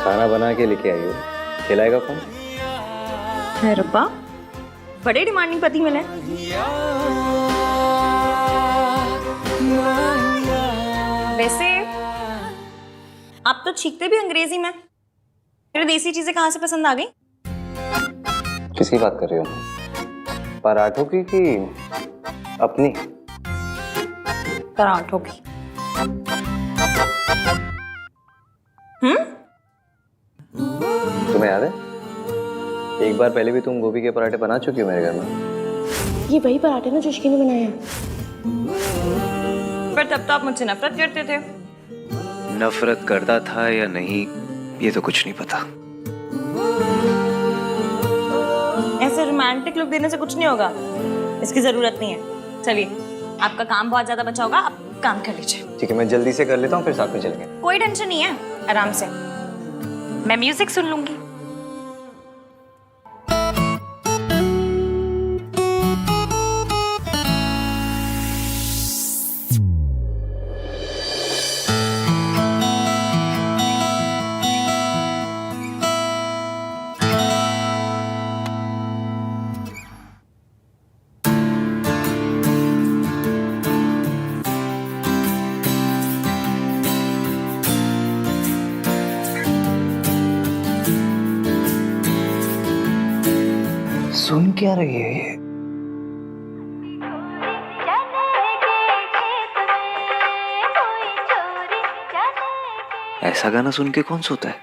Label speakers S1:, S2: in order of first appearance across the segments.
S1: खाना बना के लेके आई हो, खिलाएगा कौन?
S2: है रब्बा, बड़े डिमांडिंग पति मिले। वैसे आप तो छींकते भी अंग्रेजी में, फिर देसी चीजें कहाँ से पसंद आ गई?
S1: किसकी बात कर रही हो? पराठों की कि अपनी?
S2: पराठों की।
S1: तुम्हें याद है एक बार पहले भी तुम गोभी के पराठे बना चुकी हो मेरे घर में?
S2: ये वही पराठे ना जो इश्की ने बनाए हैं। पर तब तो आप मुझसे नफरत करते थे।
S1: नफरत करता था या नहीं ये तो कुछ नहीं पता।
S2: ऐसे रोमांटिक लुक देने से कुछ नहीं होगा, इसकी जरूरत नहीं है। चलिए, आपका काम बहुत ज्यादा बचा होगा, आप काम कर लीजिए।
S1: ठीक है, मैं जल्दी से कर लेता हूँ, फिर साथ में चलेंगे।
S2: कोई टेंशन नहीं है, आराम से। मैं म्यूजिक सुन लूंगी।
S1: सुन क्या रही है ये? ऐसा गाना सुन के कौन सोता है?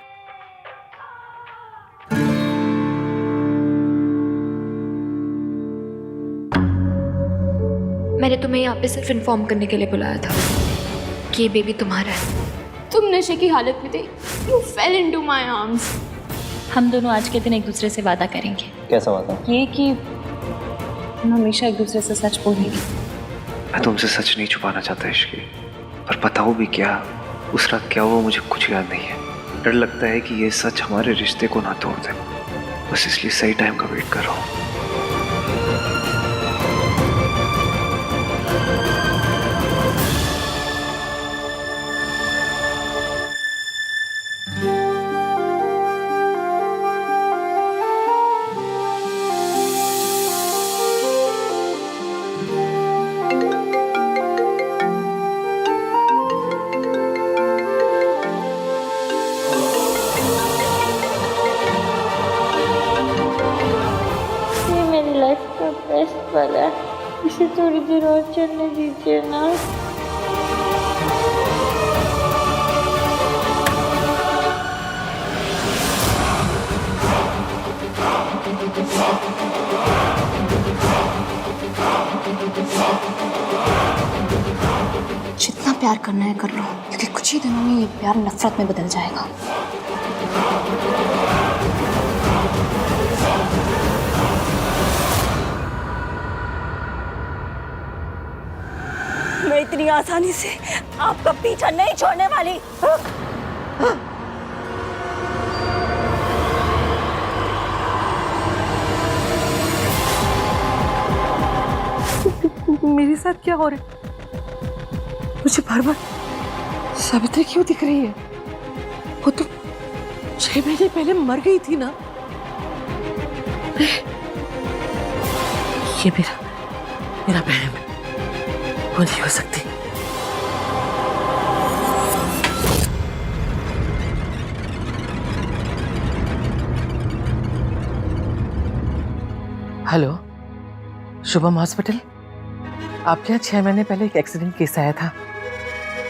S3: मैंने तुम्हें यहाँ पे सिर्फ इन्फॉर्म करने के लिए बुलाया था कि ये बेबी तुम्हारा है। तुम नशे की हालत में थे, you fail into my arms.
S2: हम दोनों आज के दिन एक दूसरे से वादा करेंगे।
S1: कैसा वादा?
S2: ये कि हम हमेशा एक दूसरे से सच बोलेंगे।
S1: मैं तुमसे सच नहीं छुपाना चाहता इश्की, पर बताओ भी क्या, उस रात क्या हुआ मुझे कुछ याद नहीं है। डर लगता है कि ये सच हमारे रिश्ते को ना तोड़ दे, बस इसलिए सही टाइम का वेट कर रहा हूँ।
S4: बेस्ट वाला है, इसे थोड़ी देर और चलने दीजिए ना।
S3: जितना प्यार करना है कर लो, क्योंकि कुछ ही दिनों में ये प्यार नफरत में बदल जाएगा।
S2: मैं इतनी आसानी से आपका पीछा नहीं छोड़ने वाली।
S5: मेरे साथ क्या हो रहा है? मुझे बार बार सावित्री क्यों दिख रही है? वो तो 6 महीने पहले मर गई थी ना। ये मेरा बहन वो नहीं हो सकती। Hello, Shubham hospital. आपके यहाँ 6 महीने पहले एक एक्सीडेंट केस आया था,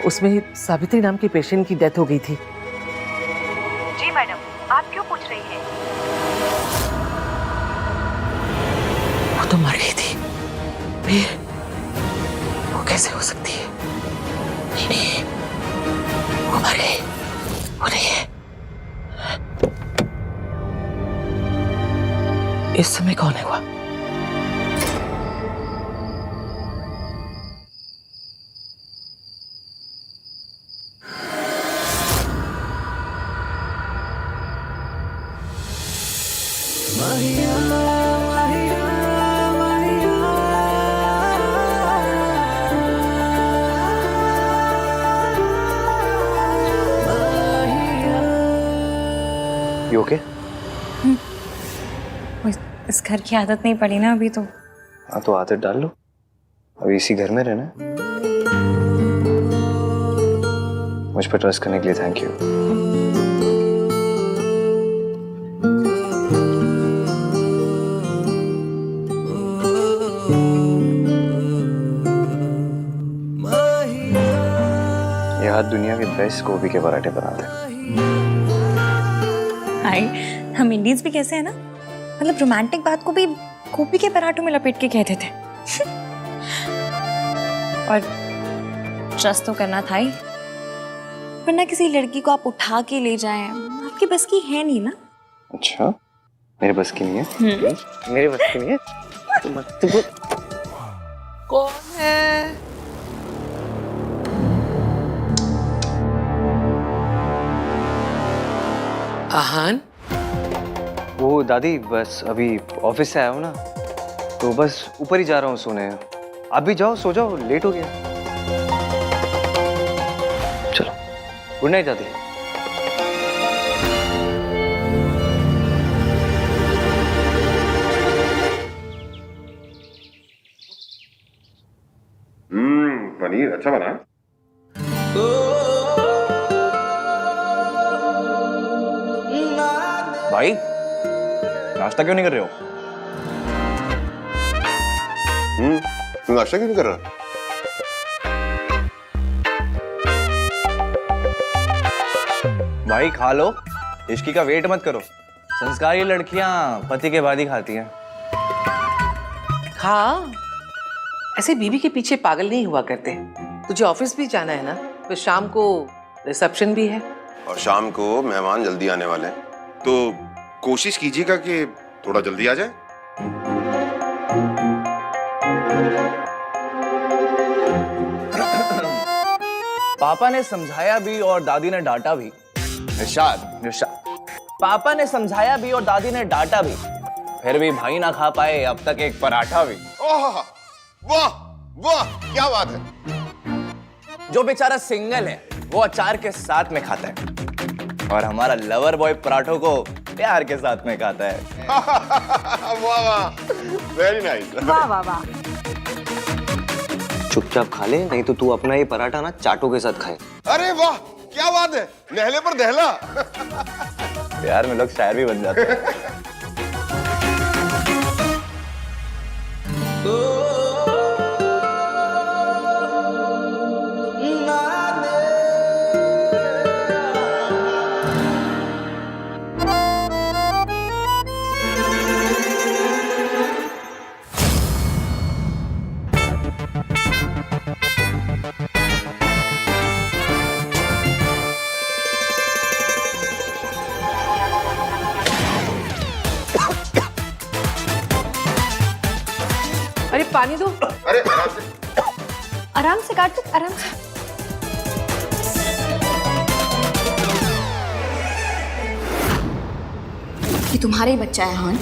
S5: उसमें सावित्री नाम की पेशेंट की डेथ हो गई थी।
S6: जी मैडम, आप क्यों पूछ रही हैं?
S5: वो तो मर गई थी, फिर वो कैसे हो सकती है? नहीं, वो मर गई, वो नहीं है। इस समय कौन है वो?
S1: You okay?
S2: इस घर की आदत नहीं पड़ी ना अभी तो।
S1: हाँ तो आदत डाल लो, अभी इसी घर में रहना है। मुझ पर ट्रस्ट करने के लिए थैंक यू। ये हाथ दुनिया के बेस्ट गोभी के पराठे बनाते हैं।
S2: हाय, हम इंडियंस भी कैसे हैं ना, मतलब रोमांटिक बात को भी गोभी के पराठों में लपेट के कहते थे। और ट्रस्ट तो करना था ही, वरना किसी लड़की को आप उठा के ले जाएं आपकी बस की है नहीं ना।
S1: अच्छा, मेरे बस की नहीं है? मेरे बस की नहीं है? तुमको
S5: कौन है? आहान,
S1: वो दादी बस अभी ऑफिस से आया हूँ ना, तो बस ऊपर ही जा रहा हूँ सोने। आप भी जाओ, सो जाओ, लेट हो गया। चलो, गुड नाइट दादी।
S7: पनीर अच्छा बना है।
S8: भाई नाश्ता क्यों नहीं कर रहे हो?
S7: तू नाश्ता क्यों नहीं कर रहा?
S8: भाई खा लो, इश्की का वेट मत करो। संस्कारी लड़कियां पति के बाद ही खाती हैं।
S5: हाँ, ऐसे बीवी के पीछे पागल नहीं हुआ करते। तुझे ऑफिस भी जाना है ना, फिर शाम को रिसेप्शन भी है।
S7: और शाम को मेहमान जल्दी आने वाले हैं, तो कोशिश कीजिएगा कि थोड़ा जल्दी आ जाए।
S8: पापा ने समझाया भी और दादी ने डांटा भी। इरशाद, पापा ने समझाया भी और दादी ने डांटा भी, फिर भी भाई ना खा पाए अब तक एक पराठा भी।
S7: ओह, वाह वाह, क्या बात है।
S8: जो बेचारा सिंगल है वो अचार के साथ में खाता है, और हमारा लवर बॉय पराठों को प्यार के साथ में खाता है।
S7: वाह वाह, वेरी नाइस।
S2: वाह वाह वाह।
S1: चुपचाप खा ले, नहीं तो तू अपना ये पराठा ना चाटों के साथ खाए।
S7: अरे वाह, क्या बात है, नहले पर दहला।
S8: प्यार में लोग शायर भी बन जाते हैं।
S5: अरे पानी दो।
S7: अरे
S2: आराम से काट, आराम से।
S3: ये तुम्हारा ही बच्चा है हान।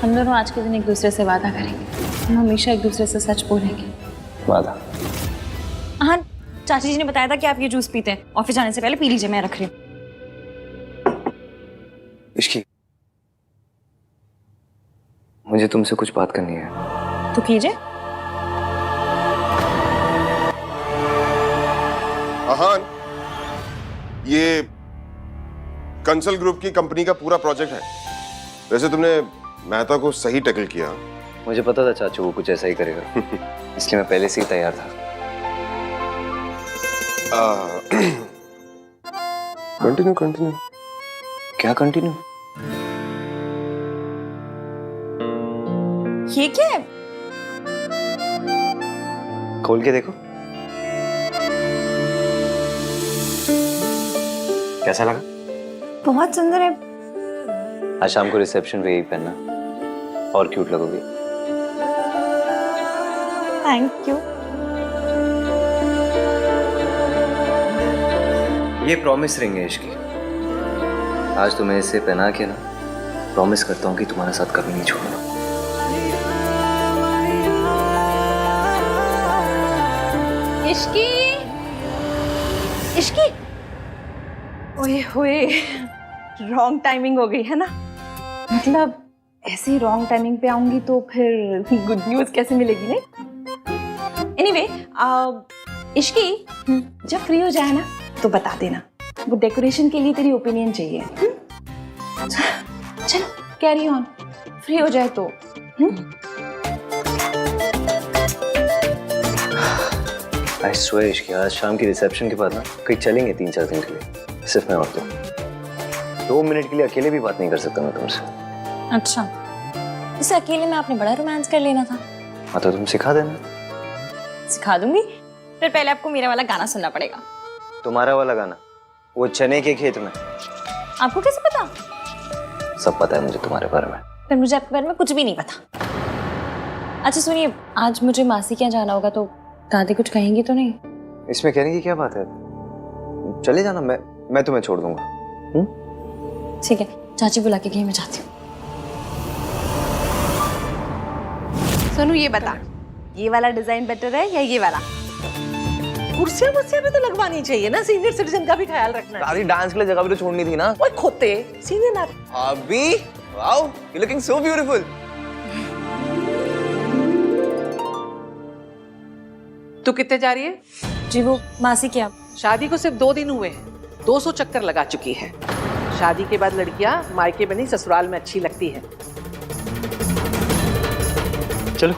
S2: हम दोनों आज के दिन एक दूसरे से वादा करेंगे, हम हमेशा एक दूसरे से सच बोलेंगे।
S1: वादा?
S2: हाँ, चाची जी ने बताया था कि आप ये जूस पीते हैं, ऑफिस जाने से पहले पी लीजिए, मैं रख रही हूँ।
S1: इश्की, मुझे तुमसे कुछ बात करनी है।
S2: तो कीजिए।
S7: आहान, ये कंसल ग्रुप की कंपनी का पूरा प्रोजेक्ट है। वैसे तुमने मेहता को सही टैकल किया।
S1: मुझे पता था चाचू वो कुछ ऐसा ही करेगा, इसलिए मैं पहले से ही तैयार था।
S7: Continue continue.
S1: क्या कंटिन्यू?
S2: ये क्या है?
S1: खोल के देखो, कैसा लगा?
S2: बहुत सुंदर है।
S1: आज शाम को रिसेप्शन पे यही पहनना, और क्यूट लगोगी।
S2: Thank you.
S1: ये प्रॉमिस रिंग है इश्की। आज तुम्हें इसे पहना के ना प्रॉमिस करता हूँ कि तुम्हारे साथ कभी नहीं छोड़ूंगा।
S3: इश्की, इश्की, ओए होए,
S9: रॉन्ग टाइमिंग हो गई है ना। मतलब ऐसे ही रॉन्ग टाइमिंग पे आऊंगी तो फिर गुड न्यूज कैसे मिलेगी नहीं। एनीवे इश्की जब फ्री हो जाए ना तो बता देना, वो डेकोरेशन के लिए तेरी ओपिनियन चाहिए। चलो कैरी ऑन, फ्री हो जाए तो।
S1: आई स्वेयर कि आज शाम की रिसेप्शन के बाद ना कहीं चलेंगे 3-4 दिन के लिए, सिर्फ मैं और तुम। 2 मिनट के लिए अकेले भी बात नहीं कर सकता मैं तुमसे।
S2: अच्छा, इसे अकेले में आपने बड़ा रोमांस कर लेना था।
S1: हाँ तो तुम सिखा देना।
S2: सिखा दूंगी, फिर पहले आपको मेरा वाला गाना सुनना पड़ेगा।
S1: तुम्हारा वाला गाना? वो चने के खेत में।
S2: आपको कैसे पता?
S1: सब पता है मुझे तुम्हारे बारे में।
S2: फिर मुझे आपके बारे में कुछ भी नहीं पता। अच्छा सुनिए, आज मुझे मासी के यहाँ जाना होगा तो दादी कुछ कहेंगी तो नहीं?
S1: इसमें कहने की क्या बात है, चले जाना, मैं तुम्हें छोड़ दूंगा।
S2: ठीक है, चाची बुला के गई, मैं जाती हूँ।
S9: सोनू ये बता, ये वाला डिजाइन बेटर है या ये वाला?
S5: कुर्सियां वुर्सियां भी तो लगवानी चाहिए ना, सीनियर सिटीजन का भी ख्याल रखना है।
S8: दादी डांस के लिए जगह भी तो छोड़नी थी ना।
S5: ओए खोते, सीनियर ना।
S8: अभी wow, you looking so beautiful.
S5: तू कितने जा रही है?
S2: जी वो मासी के यहाँ।
S5: शादी को सिर्फ 2 दिन हुए हैं, 200 चक्कर लगा चुकी है। शादी के बाद लड़कियां मायके में नहीं ससुराल में अच्छी लगती है।
S1: चलो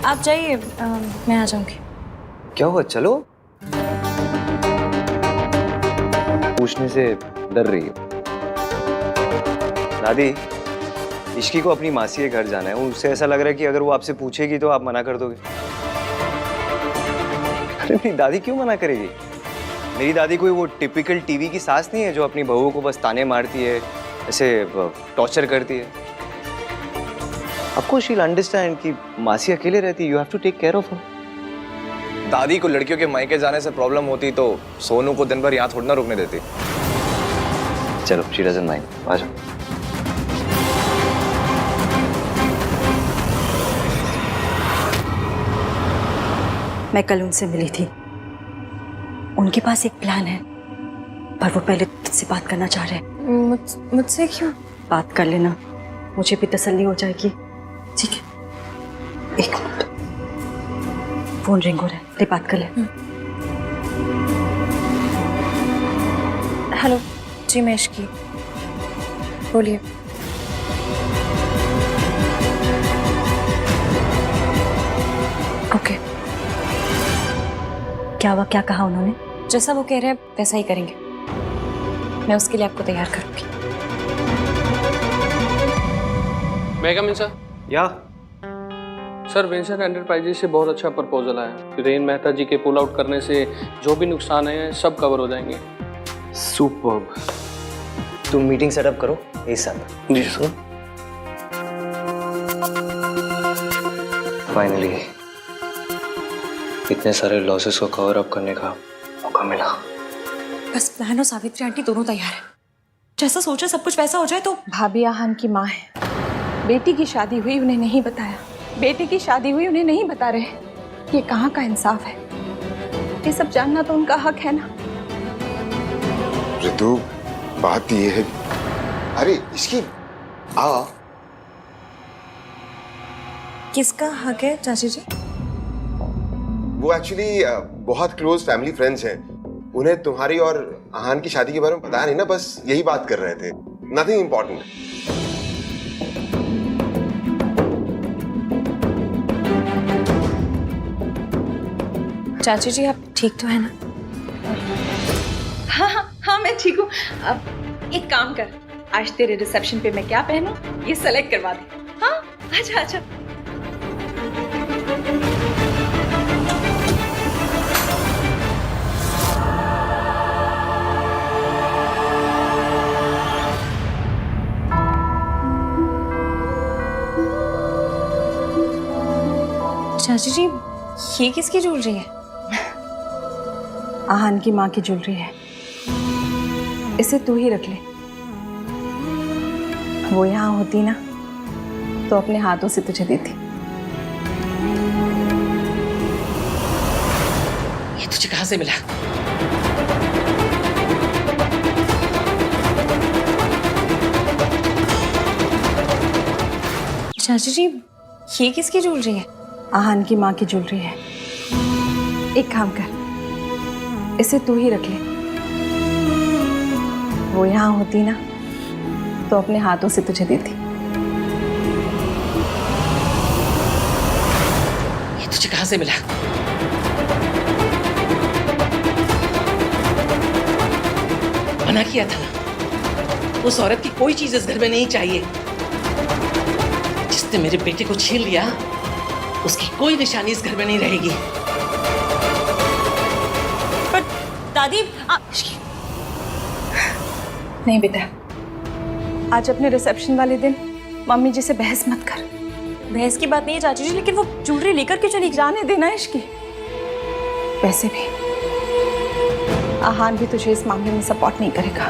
S2: आप जाइए, मैं आ जाऊंगी।
S1: क्या हुआ, चलो। पूछने से डर रही है दादी। इश्की को अपनी मासी के घर जाना है, उससे ऐसा लग रहा है कि अगर वो आपसे पूछेगी तो आप मना कर दोगे। अरे मेरी दादी क्यों मना करेगी? मेरी दादी कोई वो टिपिकल टीवी की सास नहीं है जो अपनी बहू को बस ताने मारती है, ऐसे टॉर्चर करती है। आपको शील अंडरस्टैंड कि मासी अकेले रहती है, you have to take care of her.
S8: दादी को लड़कियों के मायके जाने से प्रॉब्लम होती तो सोनू को दिन भर यहाँ थोड़ा ना रुकने देती।
S1: चलो, शी डजंट माइंड, आ जाओ।
S2: मैं कल उनसे मिली थी, उनके पास एक प्लान है, पर वो पहले तुझसे बात करना चाह रहे हैं। मुझसे क्यों? बात कर लेना, मुझे भी तसल्ली हो जाएगी। ठीक है, 1 मिनट, फोन रिंग हो रहा है, ले बात कर ले। हेलो जी, मैं इश्की, बोलिए। ओके, क्या हुआ, क्या कहा उन्होंने? जैसा वो कह रहे हैं वैसा ही करेंगे, मैं उसके लिए आपको तैयार करूंगी।
S10: मैं कम इन सर?
S1: या
S10: सर, वेंचर एंटरप्राइजेस से बहुत अच्छा प्रपोजल आया। रेन मेहता जी के पुल आउट करने से जो भी नुकसान है सब कवर हो जाएंगे।
S1: सुपर्ब। तुम मीटिंग सेटअप करो इस साथ।
S10: जी सर।
S1: फाइनली इतने सारे लॉसेस को कवर अप करने का मौका मिला।
S2: बस प्लान और सावित्री आंटी दोनों तैयार है, जैसा सोचा सब कुछ वैसा हो जाए तो।
S9: भाभी आहान की माँ है, बेटी की शादी हुई उन्हें नहीं बताया, बेटी की शादी हुई उन्हें नहीं बता रहे, ये कहाँ का इंसाफ है? ये सब जानना तो उनका हक है ना।
S7: ऋतु, बात ये है, अरे इसकी आ।
S2: किसका हक है चाची जी?
S7: वो एक्चुअली बहुत क्लोज फैमिली फ्रेंड्स हैं, उन्हें तुम्हारी और आहान की शादी के बारे में पता नहीं ना, बस यही बात कर रहे थे, नथिंग इम्पोर्टेंट।
S2: चाची जी आप ठीक तो है ना?
S9: हाँ हाँ हाँ, मैं ठीक हूँ। अब एक काम कर, आज तेरे रिसेप्शन पे मैं क्या पहनूं ये सेलेक्ट करवा दे। हाँ, अच्छा अच्छा।
S2: चाची जी ये किसकी ज्वेलरी है?
S9: आहान की माँ की ज्वेलरी है, इसे तू ही रख ले। वो यहाँ होती ना तो अपने हाथों से तुझे देती।
S5: ये तुझे कहाँ से मिला?
S9: चाची जी, ये किसकी ज्वेलरी है?
S2: आहान की माँ की ज्वेलरी है। एक काम कर, इसे तू ही रख ले। वो यहाँ होती ना तो अपने हाथों से तुझे देती।
S5: ये तुझे कहाँ से मिला? मना किया था ना, उस औरत की कोई चीज इस घर में नहीं चाहिए। जिसने मेरे बेटे को छीन लिया, उसकी कोई निशानी इस घर में नहीं रहेगी।
S2: पर दादी नहीं बेटा, आज अपने रिसेप्शन वाले दिन मम्मी जी से बहस मत कर।
S9: बहस की बात नहीं है चाची जी, लेकिन वो ज्वेलरी लेकर के चली
S2: जाने देना इसकी। वैसे भी आहान भी तुझे इस मामले में सपोर्ट नहीं करेगा,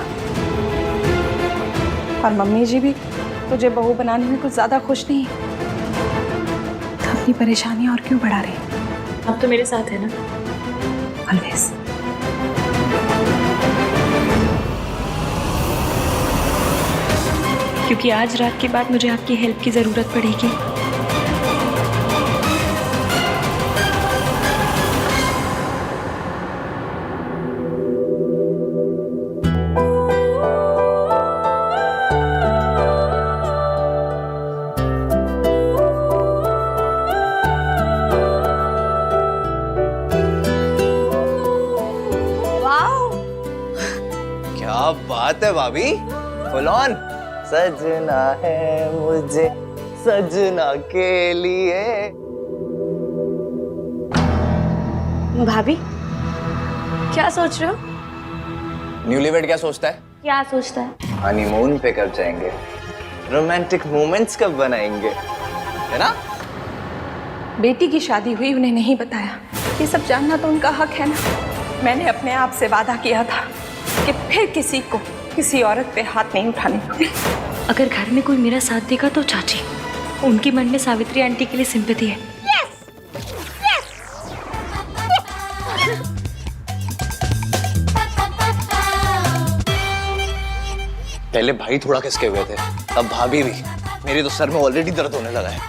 S2: और मम्मी जी भी तुझे बहू बनाने में कुछ ज्यादा खुश नहीं है। तो अपनी परेशानी और क्यों बढ़ा रही?
S9: अब तो मेरे साथ है ना,
S2: ऑलवेज।
S9: क्योंकि आज रात के बाद मुझे आपकी हेल्प की जरूरत पड़ेगी।
S8: क्या बात है भाभी, फुल ऑन। सजना है मुझे सजना के लिए।
S9: भाभी, क्या सोच रहे हो?
S8: न्यूलीवेड क्या सोचता है?
S9: क्या सोचता है?
S8: हनीमून पे कब जाएंगे, रोमांटिक मोमेंट्स कब बनाएंगे, है ना?
S2: बेटी की शादी हुई, उन्हें नहीं बताया। ये सब जानना तो उनका हक है ना। मैंने अपने आप से वादा किया था कि फिर किसी को किसी औरत पे हाथ नहीं उठाने दूंगी।
S9: अगर घर में कोई मेरा साथ देगा तो चाची, उनके मन में सावित्री आंटी के लिए सिंपैथी है।
S8: पहले भाई थोड़ा खिसके हुए थे, अब भाभी भी। मेरे तो सर में ऑलरेडी दर्द होने लगा है।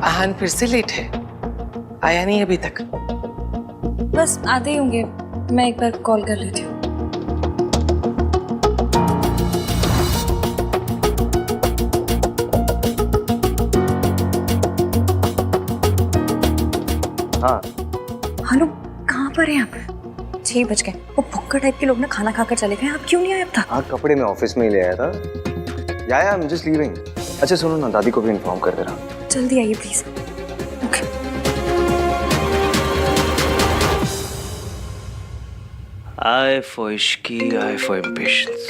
S5: आहान फिर से लेट है, आया नहीं अभी तक।
S9: बस आते ही होंगे, मैं एक बार कॉल कर लेती हूँ।
S8: हाँ
S2: हेलो, कहाँ पर हैं आप?
S9: 6 बज गए। वो भुक्कर टाइप के लोग ना खाना खाकर चले गए, आप क्यों नहीं आए अब तक?
S7: हाँ, कपड़े मैं ऑफिस में ही ले आया था। या आई एम जस्ट लीविंग। अच्छा सुनो ना, दादी को भी इन्फॉर्म कर देना।
S9: जल्दी आइए please. Okay.
S1: I for Ishki, I for impatience।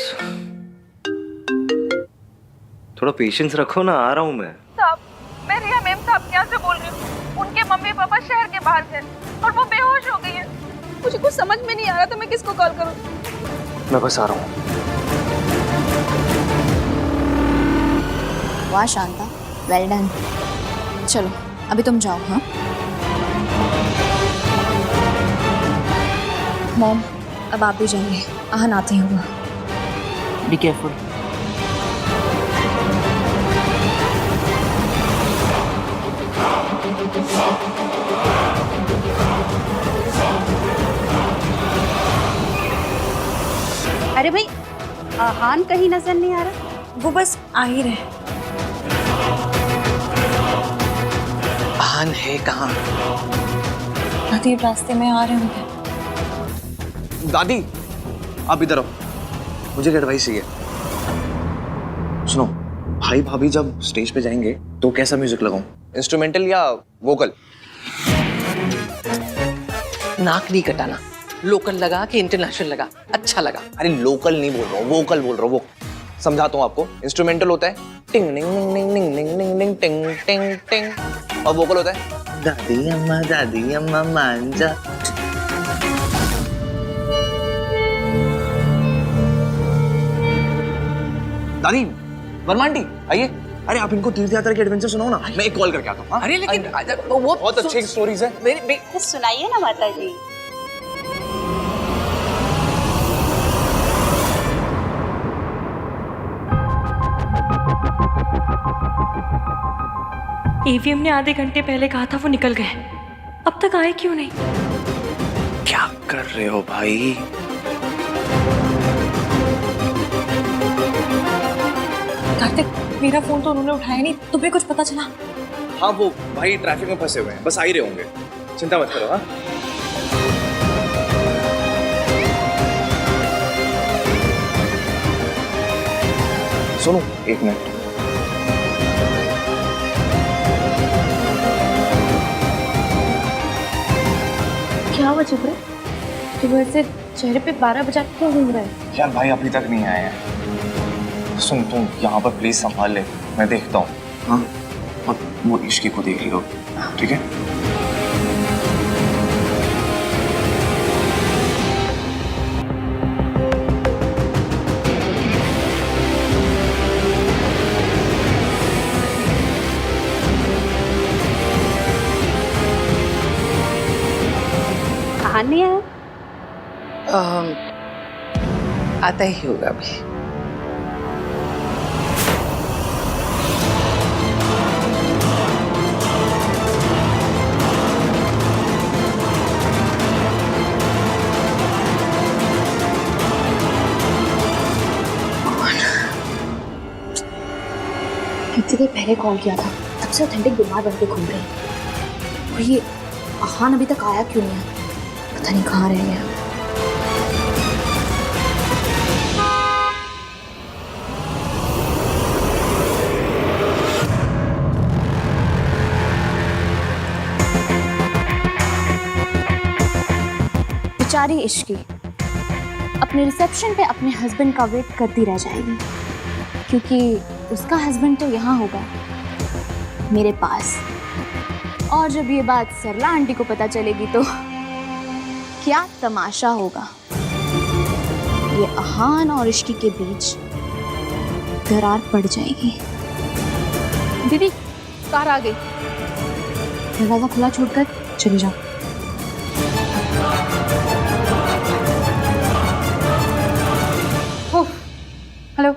S1: थोड़ा पेशेंस रखो ना, आ रहा हूँ मैं।
S6: साहब, मैं रिया मैम साहब के यहाँ से बोल रही हूँ। उनके मम्मी पापा शहर के बाहर थे और वो बेहोश हो गई है। मुझे कुछ समझ में नहीं आ रहा था मैं किसको कॉल करूँ।
S1: मैं बस आ रहा हूँ।
S3: वाह शांता, वेल डन। चलो अभी तुम जाओ। हाँ मॉम, अब आप भी जाइए, आहन आते ही होगा।
S5: Be careful.
S2: अरे भाई, आहान कहीं नजर नहीं आ रहा।
S9: वो बस आ ही रहे।
S5: आहान है कहाँ?
S9: दादी रास्ते में आ रहे होंगे।
S8: दादी आप इधर आओ, मुझे एक एडवाइस चाहिए। सुनो, भाई भाभी जब स्टेज पे जाएंगे तो कैसा म्यूजिक लगाऊं, इंस्ट्रूमेंटल या वोकल?
S5: नाक नहीं कटाना, लोकल लगा कि इंटरनेशनल लगा, अच्छा लगा।
S8: अरे लोकल नहीं बोल रहा हूँ, वोकल बोल रहा हूँ। वो समझाता हूँ आपको। इंस्ट्रूमेंटल होता है टिंग टिंग टिंग टिंग टिंग टिंग टिंग टिंग टिंग टिंग, और वोकल होता है दादी अम्मा मान जा। दादी वर्मा आंटी आइए। अरे आप इनको तीर्थ यात्रा के एडवेंचर सुनाओ ना, मैं एक कॉल करके आता हूँ।
S5: अरे लेकिन वो
S8: बहुत अच्छी स्टोरीज है।
S2: तो सुनाइए ना माता जी।
S3: ईवीएम ने आधे घंटे पहले कहा था वो निकल गए, अब तक आए क्यों नहीं?
S1: क्या कर रहे हो भाई?
S2: कार्तिक, मेरा फोन तो उन्होंने उठाया नहीं, तुम्हें कुछ पता चला?
S8: हाँ वो भाई ट्रैफिक में फंसे हुए हैं, बस आ ही रहे होंगे, चिंता मत करो। हाँ सुनो एक मिनट।
S9: क्या हुआ चुप रहे? सुबह से चेहरे पे 12 बजा क्यों घूम रहा है?
S8: यार भाई अभी तक नहीं आए हैं। सुन तुम यहाँ पर प्लीज संभाल ले, मैं देखता हूँ। हाँ और वो इश्की को देख लो, ठीक है?
S2: कहाँ नहीं आया?
S5: आता ही होगा अभी।
S9: कितनी देर पहले कॉल किया था, तब से ऑथेंटिक बीमार बन के घूम रहे हैं। और ये आहान अभी तक आया क्यों नहीं है? पता नहीं कहाँ रह गया। बेचारी इश्की अपने रिसेप्शन पे अपने हस्बैंड का वेट करती रह जाएगी, क्योंकि उसका हस्बैंड तो यहाँ होगा मेरे पास। और जब ये बात सरला आंटी को पता चलेगी तो क्या तमाशा होगा। ये आहान और इश्की के बीच दरार पड़ जाएगी। दीदी कार आ गई, दरवाजा खुला छोड़कर चली जाओ।
S5: हेलो,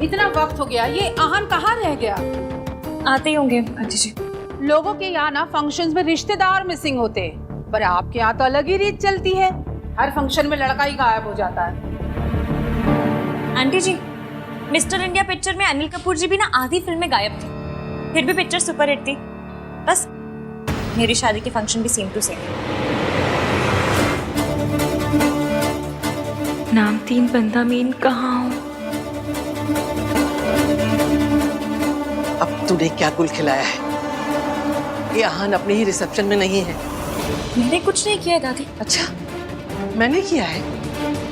S5: इतना वक्त हो गया, ये आहान कहाँ रह गया?
S2: आते ही होंगे आंटी जी।
S5: लोगों के यहाँ ना फंक्शंस में रिश्तेदार मिसिंग होते हैं, पर आपके यहाँ तो अलग ही रीत चलती है। हर फंक्शन में लड़का ही गायब हो जाता है।
S2: आंटी जी, मिस्टर इंडिया पिक्चर में अनिल कपूर जी भी ना आधी फिल्म में गायब थे, फिर भी पिक्चर सुपर हिट थी। बस मेरी शादी के फंक्शन भी सेम टू सेम।
S3: नाम 3 बंदा मीन कहाँ हूँ?
S5: अब तूने क्या गुल खिलाया है? ये आहान अपने ही रिसेप्शन में नहीं है।
S2: मैंने कुछ नहीं किया दादी।
S5: अच्छा, मैंने किया है?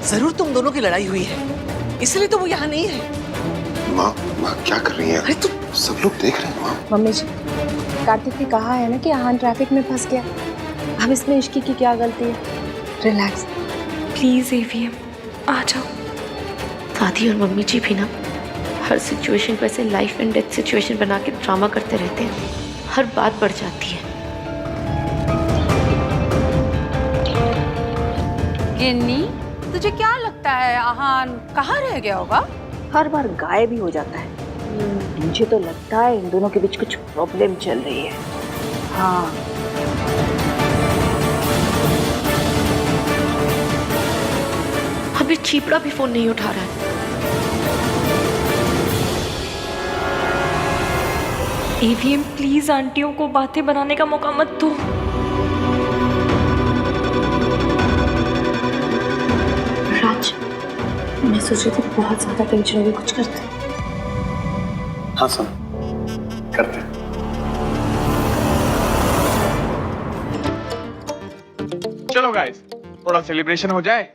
S5: जरूर तुम दोनों की लड़ाई हुई है, इसलिए तो वो यहाँ नहीं है।
S7: माँ क्या कर रही है?
S5: अरे तू,
S7: सब लोग देख रहे हैं माँ।
S9: मम्मी जी, कार्तिक ने कहा है ना कि आहान ट्रैफिक में फंस गया, अब इसमें इश्की की क्या गलती है? रिलैक्स।
S3: प्लीज एवीएम आ जाओ।
S11: दादी और मम्मी जी भी ना हर सिचुएशन को ऐसे लाइफ एंड डेथ सिचुएशन बना के ड्रामा करते रहते हैं, हर बात बढ़ जाती है।
S5: गिन्नी, तुझे क्या लगता है आहान कहाँ रह गया होगा?
S12: हर बार गायब ही हो जाता है। मुझे तो लगता है इन दोनों के बीच कुछ प्रॉब्लम चल रही है। हाँ,
S11: अभी चीपड़ा भी फोन नहीं उठा रहा है।
S3: एवीएम प्लीज आंटियों को बातें बनाने का मौका मत दो।
S9: राज, मैं सोच रही थी बहुत ज्यादा टेंशन होगी, कुछ करते।
S8: हाँ सुन, करते।
S13: चलो गाइस, थोड़ा सेलिब्रेशन हो जाए।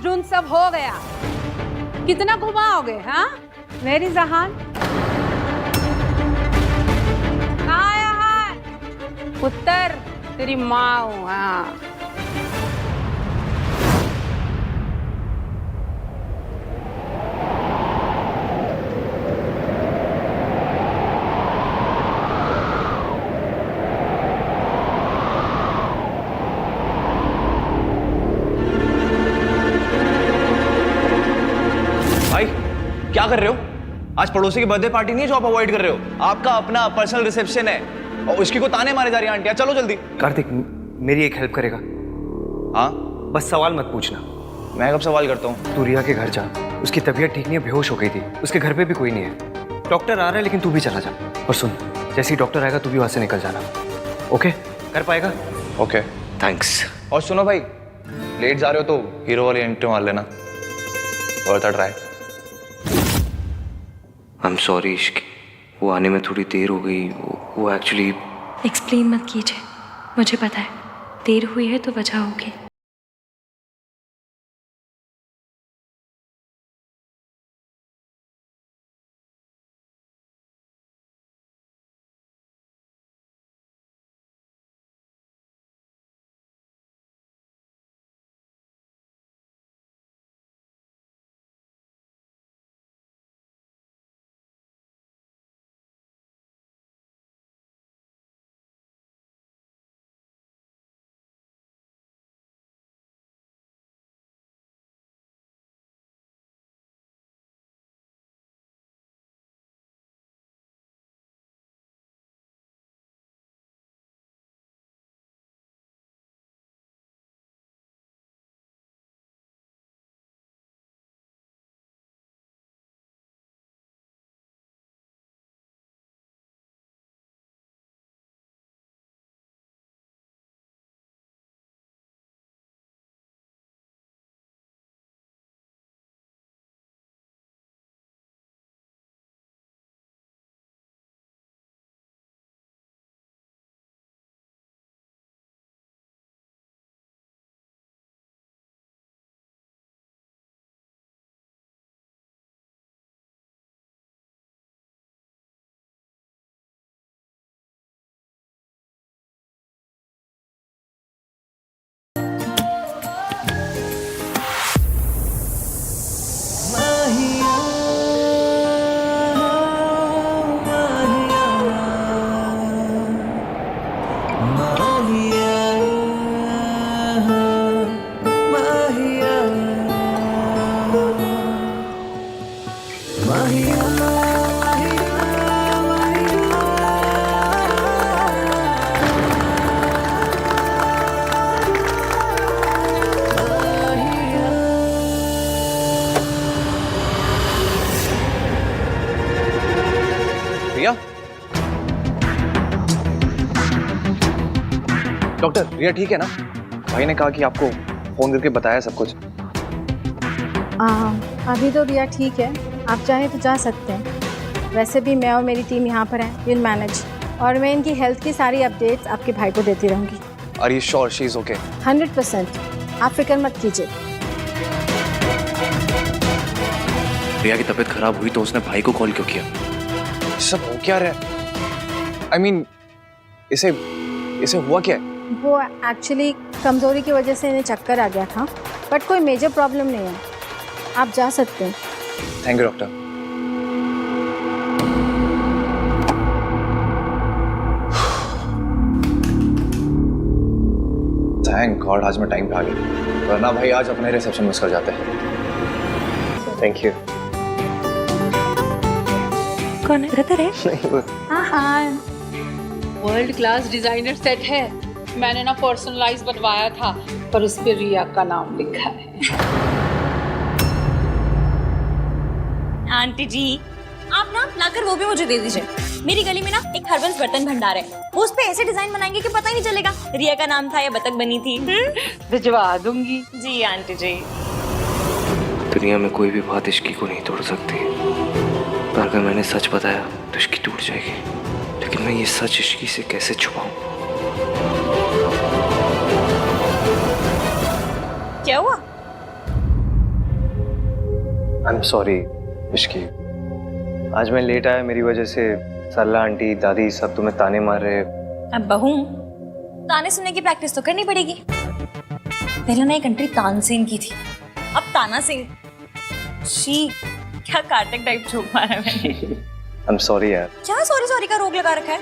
S6: ढूंढ सब हो गया। कितना घुमाओगे? हाँ मेरी जहान, कहाँ है? उत्तर तेरी माँ हूँ। हाँ
S8: भाई क्या कर रहे हो? आज पड़ोसी की बर्थडे पार्टी नहीं है जो आप अवॉइड कर रहे हो। आपका अपना पर्सनल रिसेप्शन है और उसकी को ताने मारे जा रही है आंटियां। चलो जल्दी।
S1: कार्तिक, मेरी एक हेल्प करेगा?
S8: हाँ
S1: बस सवाल मत पूछना।
S8: मैं कब सवाल करता हूँ?
S1: तू रिया के घर जा, उसकी तबीयत ठीक नहीं है, बेहोश हो गई थी। उसके घर पे भी कोई नहीं है। डॉक्टर आ रहा है लेकिन तू भी चला जा। और सुन, जैसे ही डॉक्टर आएगा तू भी वहां से निकल जाना। ओके? कर पाएगा?
S8: Okay
S1: thanks.
S8: और सुनो भाई, लेट जा रहे हो तो हीरो वाली एंट्री मार लेना। Worth a try.
S1: I am sorry इश्क, वो आने में थोड़ी देर हो गई। वो एक्चुअली
S3: एक्सप्लेन मत कीजिए, मुझे पता है देर हुई है तो वजह होगी।
S8: डॉक्टर, रिया ठीक है ना? भाई ने कहा कि आपको फोन करके बताया सब कुछ।
S6: अभी तो रिया ठीक है, आप चाहें तो जा सकते हैं। वैसे भी मैं और मेरी टीम यहाँ पर है, विल मैनेज। और मैं इनकी हेल्थ की सारी अपडेट्स आपके भाई को देती रहूँगी।
S8: Are you sure she is okay?
S6: 100%, आप फिक्र मत कीजिए।
S1: रिया की तबीयत खराब हुई तो उसने भाई को कॉल क्यों किया?
S8: सब हो क्या रहा है? I mean, इसे हुआ क्या है?
S6: वो एक्चुअली कमज़ोरी की वजह से इन्हें चक्कर आ गया था, बट कोई मेजर प्रॉब्लम नहीं है, आप जा सकते हैं।
S8: Thank you doctor. Thank God आज मैं टाइम पे आ गया, वरना भाई आज अपने रिसेप्शन मिस कर जाते हैं।
S1: Thank you.
S3: कौन है? रतर है?
S6: हाँ,
S14: वर्ल्ड क्लास डिजाइनर सेट है। मैंने ना पर्सनलाइज बनवाया था, पर उस पे रिया का नाम लिखा है।
S2: आंटी जी, आप ना लाकर वो भी मुझे दे दीजिए। मेरी गली में ना एक हरबंस बर्तन भंडार है, वो उस पे ऐसे डिजाइन बनाएंगे कि पता ही नहीं चलेगा रिया का नाम था या बतख बनी थी।
S14: भिजवा दूंगी।
S2: जी आंटी जी।
S1: दुनिया में कोई भी बात इश्की को नहीं तोड़ सकती, पर अगर मैंने सच बताया तो इश्की टूट जाएगी। लेकिन मैं ये सच इश्की से कैसे छुपाऊं?
S2: क्या हुआ?
S1: आई एम सॉरी इश्की, आज मैं लेट आया, मेरी वजह से सरला आंटी दादी सब तुम्हें ताने मार रहे।
S2: अब बहू, ताने सुनने की प्रैक्टिस तो करनी पड़ेगी। पहले ना एक एंट्री तानसेन की थी, अब ताना सिंह। शी, क्या कार्टक टाइप जोक मारा है मैंने।
S1: आई एम सॉरी यार।
S2: क्या सॉरी सॉरी का रोग लगा रखा है?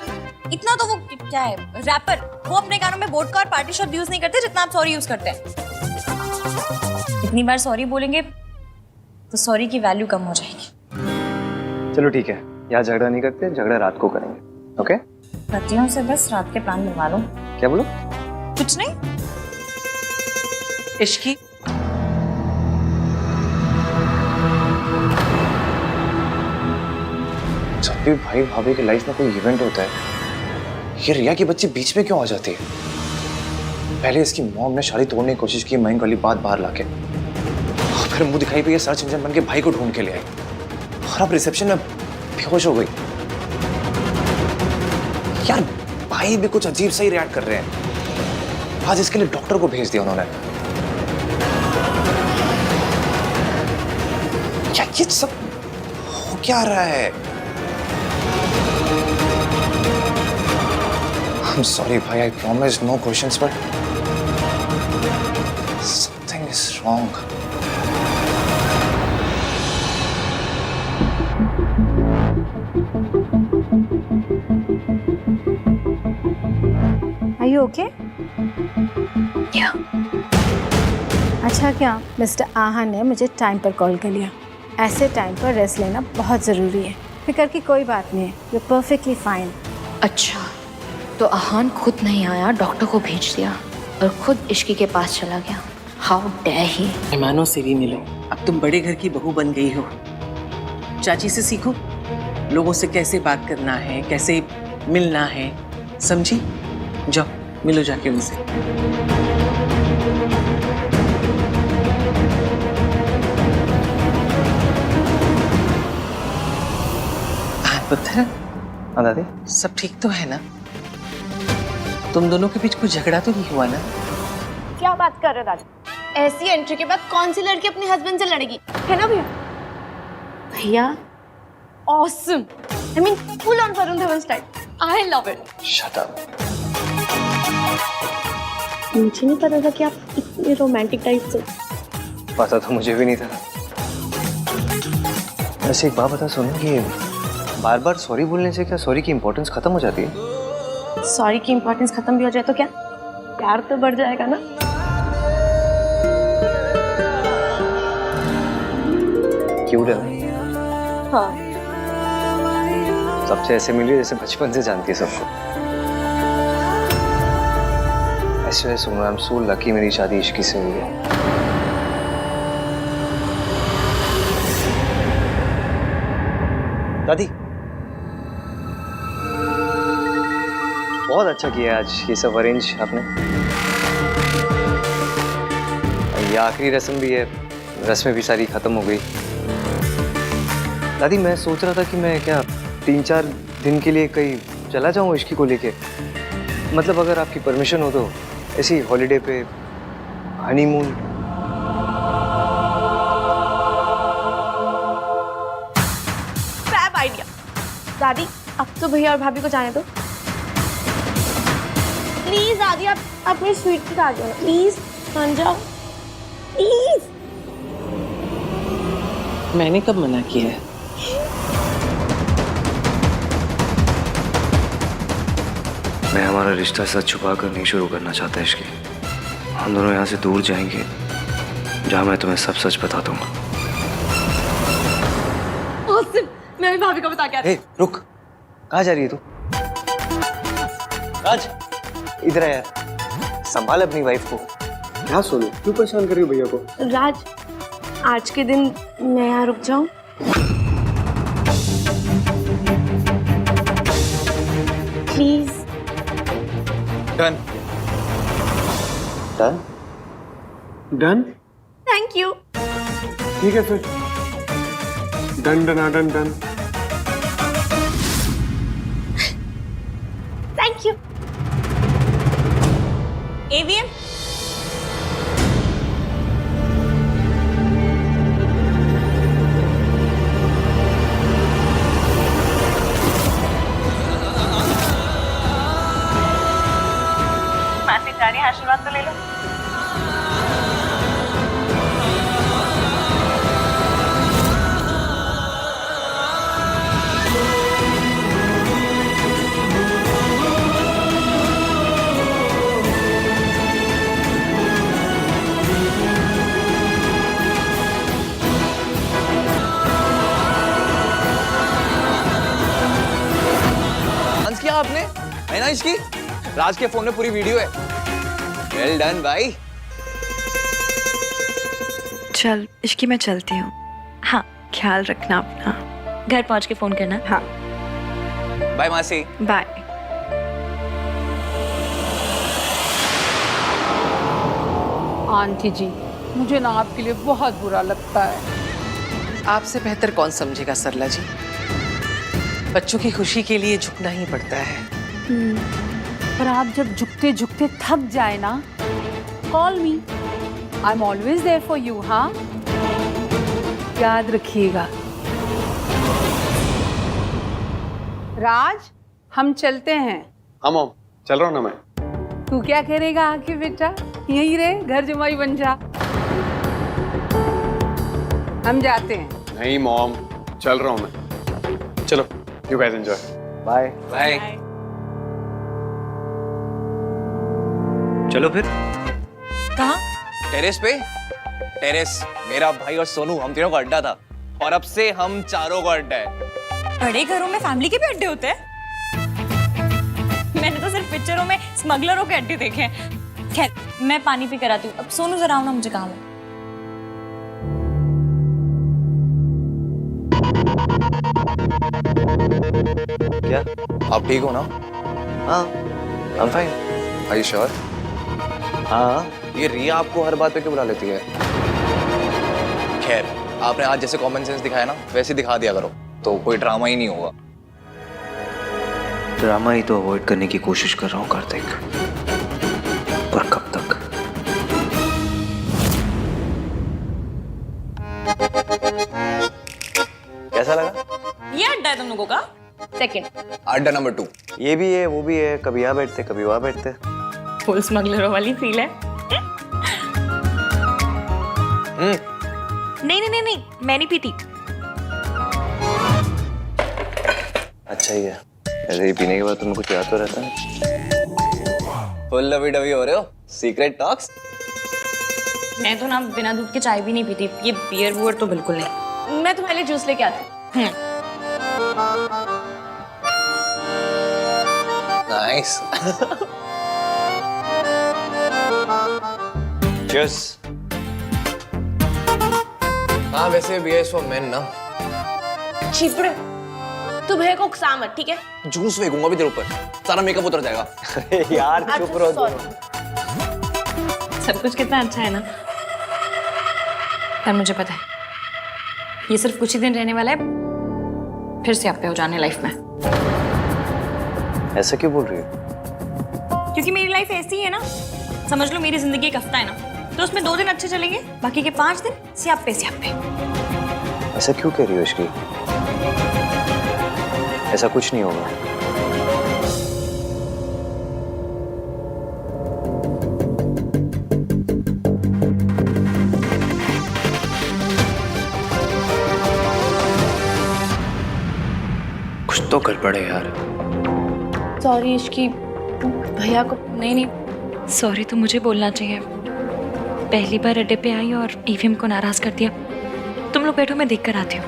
S2: इतना तो वो क्या है, रैपर, वो अपने गानों में वोडका और पार्टी शब्द यूज नहीं करते जितना आप सॉरी यूज करते हैं। इतनी बार सॉरी बोलेंगे तो सॉरी की वैल्यू कम हो जाएगी।
S1: चलो ठीक है, यहाँ झगड़ा नहीं करते, झगड़ा रात को करेंगे। ओके?
S2: पतियों से बस रात के प्लान बनवा लो।
S1: क्या बोलो?
S2: कुछ नहीं।
S5: इश्की,
S8: जब भी भाई भाभी की लाइफ में कोई इवेंट होता है, ये रिया की बच्ची बीच में क्यों आ जाती है? पहले इसकी मॉम ने शादी तोड़ने की कोशिश की मयंक वाली बात बाहर लाके, फिर मुंह दिखाई पे ये सर्च इंजन बन के भाई को ढूंढ के ले आई, और अब रिसेप्शन में बेहोश हो गई। यार भाई भी कुछ अजीब सा ही रिएक्ट कर रहे हैं। आज इसके लिए डॉक्टर को भेज दिया उन्होंने। क्या ये सब हो क्या रहा है? I'm sorry, bhai. I promise no questions, but something is wrong.
S6: Are you okay?
S2: Yeah.
S6: अच्छा क्या मिस्टर आहा ने मुझे टाइम पर कॉल कर लिया। ऐसे टाइम पर रेस्ट लेना बहुत ज़रूरी है। फिक्र की कोई बात नहीं है, यू परफेक्टली फाइन।
S3: अच्छा, तो आहान खुद नहीं आया, डॉक्टर को भेज दिया और खुद इश्की के पास चला गया। How dare he.
S5: मेहमानों से भी मिलो, अब तुम बड़े घर की बहू बन गई हो। चाची से सीखो, लोगों से कैसे बात करना है, कैसे मिलना है, समझी? जाओ मिलो जाके उनसे। पुत्र,
S1: हाँ दादी?
S5: सब ठीक तो है ना? तुम दोनों के बीच कुछ झगड़ा तो नहीं हुआ ना?
S9: क्या बात कर रहे हो दादी? ऐसी एंट्री के बाद कौन सी लड़की अपने हस्बैंड से लड़ेगी, है ना भैया?
S3: भैया
S9: awesome, I mean full on Varun Dhawan style. I love it.
S8: Shut up.
S9: मुझे नहीं पता था कि आप इतने रोमांटिक टाइप से।
S1: पता तो मुझे भी नहीं था। वैसे एक बात बता सुनो, कि बार बार सॉरी बोलने से क्या सॉरी की इम्पोर्टेंस खत्म हो जाती है?
S9: सॉरी की इंपॉर्टेंस खत्म भी हो जाए तो क्या, प्यार तो बढ़ जाएगा ना।
S1: क्यूट है ना?
S9: हाँ।
S1: सबसे ऐसे मिली जैसे बचपन से जानती है सबको। ऐसे सुनो, आई एम सो लकी मेरी शादी इश्की से हुई है। दादी, बहुत अच्छा किया आज ये सब अरेंज आपने। ये आखिरी रस्म भी है, रस्में भी सारी खत्म हो गई। दादी मैं सोच रहा था कि मैं क्या 3-4 दिन के लिए कहीं चला जाऊं इश्की को लेके, मतलब अगर आपकी परमिशन हो तो ऐसी हॉलीडे पे, हनीमून।
S9: Fab idea. दादी अब तो भैया और भाभी को जाने दो प्लीज। दादी आप अपनी स्वीट की आ जाओ प्लीज, मान जाओ प्लीज।
S5: मैंने कब मना किया है?
S1: मैं हमारा रिश्ता सच छुपा कर नहीं शुरू करना चाहता इश्की। हम दोनों यहाँ से दूर जाएंगे जहाँ मैं तुम्हें सब सच बता दूंगा।
S9: मैं भी भाभी को बता के आती हूँ।
S1: रुक, कहाँ जा रही है तू? राज इधर आ यार, संभाल अपनी वाइफ को।
S10: हाँ सोनू, क्यों परेशान कर रही हो भैया को?
S9: राज आज के दिन मैं यहाँ रुक जाऊं? Please.
S8: Done.
S1: Done?
S10: Done?
S9: Thank you.
S10: ठीक है फिर, done done done done.
S9: Thank you.
S2: AVM
S12: जानिए आशीर्वाद तो ले लो।
S8: डांस किया आपने, है ना इसकी? राज के फोन में पूरी वीडियो है। वेल डन भाई।
S2: चल इश्की, मैं चलती हूँ। हाँ, ख्याल रखना अपना। घर पहुँच के फोन करना। हाँ,
S8: बाय मासी।
S2: बाय।
S14: आंटी जी, मुझे ना आपके लिए बहुत बुरा लगता है।
S5: आपसे बेहतर कौन समझेगा सरला जी। बच्चों की खुशी के लिए झुकना ही पड़ता है।
S14: पर आप जब झुकते झुकते थक जाए ना, call me, I am always there for you. हाँ, याद रखिएगा। राज, हम चलते हैं।
S13: हाँ मॉम, चल रहा हूँ ना मैं।
S14: तू क्या करेगा आके बेटा? यहीं रहे, घर जमाई बन जा। हम जाते हैं।
S13: नहीं मॉम, चल रहा हूँ मैं। चलो, you guys enjoy.
S8: Bye bye.
S1: चलो फिर।
S2: कहाँ?
S8: टेरेस पे। टेरेस मेरा भाई और सोनू, हम तीनों का अड्डा था, और अब से हम चारों का अड्डा है।
S2: बड़े घरों में फैमिली के भी अड्डे होते हैं? मैंने तो सिर्फ पिक्चरों में स्मगलरों के अड्डे देखे हैं। खैर, मैं पानी पी कर आती हूँ। अब सोनू जरा आओ ना, मुझे काम है।
S8: क्या आप ठीक हो ना? हाँ, I'm fine. Are you sure? हाँ, ये रिया आपको हर बात पे क्यों बुला लेती है? खैर, आपने आज जैसे कॉमन सेंस दिखाया ना, वैसे दिखा दिया करो, तो कोई ड्रामा ही नहीं होगा।
S1: ड्रामा ही तो अवॉइड करने की कोशिश कर रहा हूँ कार्तिक, पर कब तक?
S8: कैसा लगा?
S2: ये अड्डा है तुम लोगों का? सेकंड।
S8: अड्डा नंबर 2। ये भी है, वो भी है, कभी यहाँ बैठते कभी वहाँ बैठते।
S2: फुल स्मगलरों वाली फील है। नहीं नहीं नहीं नहीं, मैं नहीं पीती।
S8: अच्छा ही है, ऐसे ही पीने के बाद तुम्हें कुछ याद तो रहता है। फुल लवी डवी हो रहे हो, सीक्रेट टॉक्स।
S2: मैं तो ना बिना दूध के चाय भी नहीं पीती। ये बियर वुअर तो बिल्कुल नहीं। मैं तुम्हारे लिए जूस लेके आती हूँ।
S8: नाइस। Cheers. हाँ, वैसे भी फॉर मेन ना।
S3: छिपड़े, तू भैया को उकसा मत, ठीक है?
S8: जूस फेंकूंगा भी तेरे ऊपर, सारा मेकअप उतर जाएगा। यार चुप रहो तुम।
S2: सब कुछ कितना अच्छा है ना, पर मुझे पता है ये सिर्फ कुछ ही दिन रहने वाला है, फिर से आप पे हो जाने लाइफ में।
S8: ऐसा क्यों बोल रही हो?
S2: क्योंकि मेरी लाइफ ऐसी है ना, समझ लो मेरी जिंदगी एक हफ्ता है ना, तो उसमें 2 दिन अच्छे चलेंगे, बाकी के 5 दिन स्यापे स्यापे।
S8: ऐसा क्यों कह रही हो इश्की? ऐसा कुछ नहीं होगा।
S1: कुछ तो गड़बड़ है यार।
S3: सॉरी इश्की, भैया को।
S2: नहीं नहीं, सॉरी तो मुझे बोलना चाहिए। पहली बार अड्डे पे आई और ईवीएम को नाराज कर दिया। तुम लोग बैठो, मैं देख कर आती हूँ।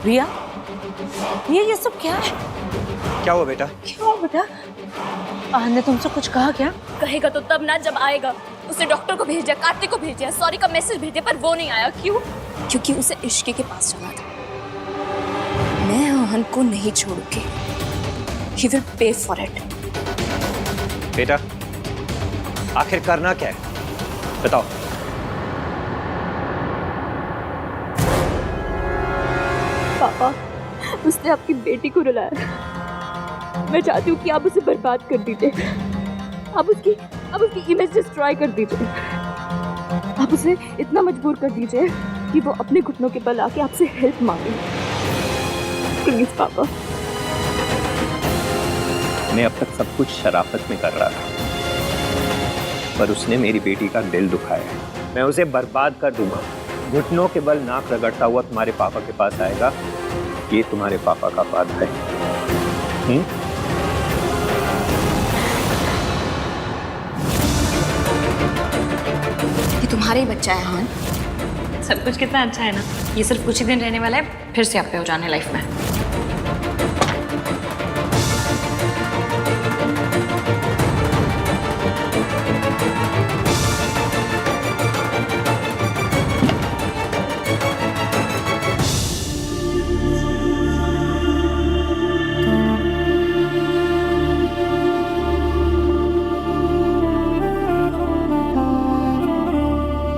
S12: रिया, ये सब क्या है?
S8: क्या हुआ बेटा?
S12: क्या हुआ बेटा? आहन ने तुमसे कुछ कहा क्या?
S3: कहेगा तो तब ना जब आएगा। उसे डॉक्टर को भेजा, कार्तिक को भेजा, सॉरी का मैसेज भेजा, पर वो नहीं आया। क्यों? क्योंकि उसे इश्के के पास जाना था। मैं आहन को नहीं छोड़ूंगी। He will pay for it.
S8: बेटा, आखिर करना क्या है? बताओ।
S3: पापा, उसने आपकी बेटी को रुलाया। मैं चाहती हूँ कि आप उसे बर्बाद कर दीजिए। आप उसकी इमेज डिस्ट्रॉय कर दीजिए। आप उसे इतना मजबूर कर दीजिए कि वो अपने घुटनों के बल आके आपसे हेल्प मांगे। प्लीज पापा।
S8: मैं अब तक सब कुछ शराफत में कर रहा था, पर उसने मेरी बेटी का दिल दुखाया है। मैं उसे बर्बाद कर दूंगा। घुटनों के बल नाक रगड़ता हुआ तुम्हारे पापा के पास आएगा। ये तुम्हारे पापा का वादा है।
S3: ये तुम्हारा ही बच्चा है हान।
S2: सब कुछ कितना अच्छा है ना। ये सिर्फ कुछ ही दिन रहने वाला है, फिर से आप पे हो जाने लाइफ में।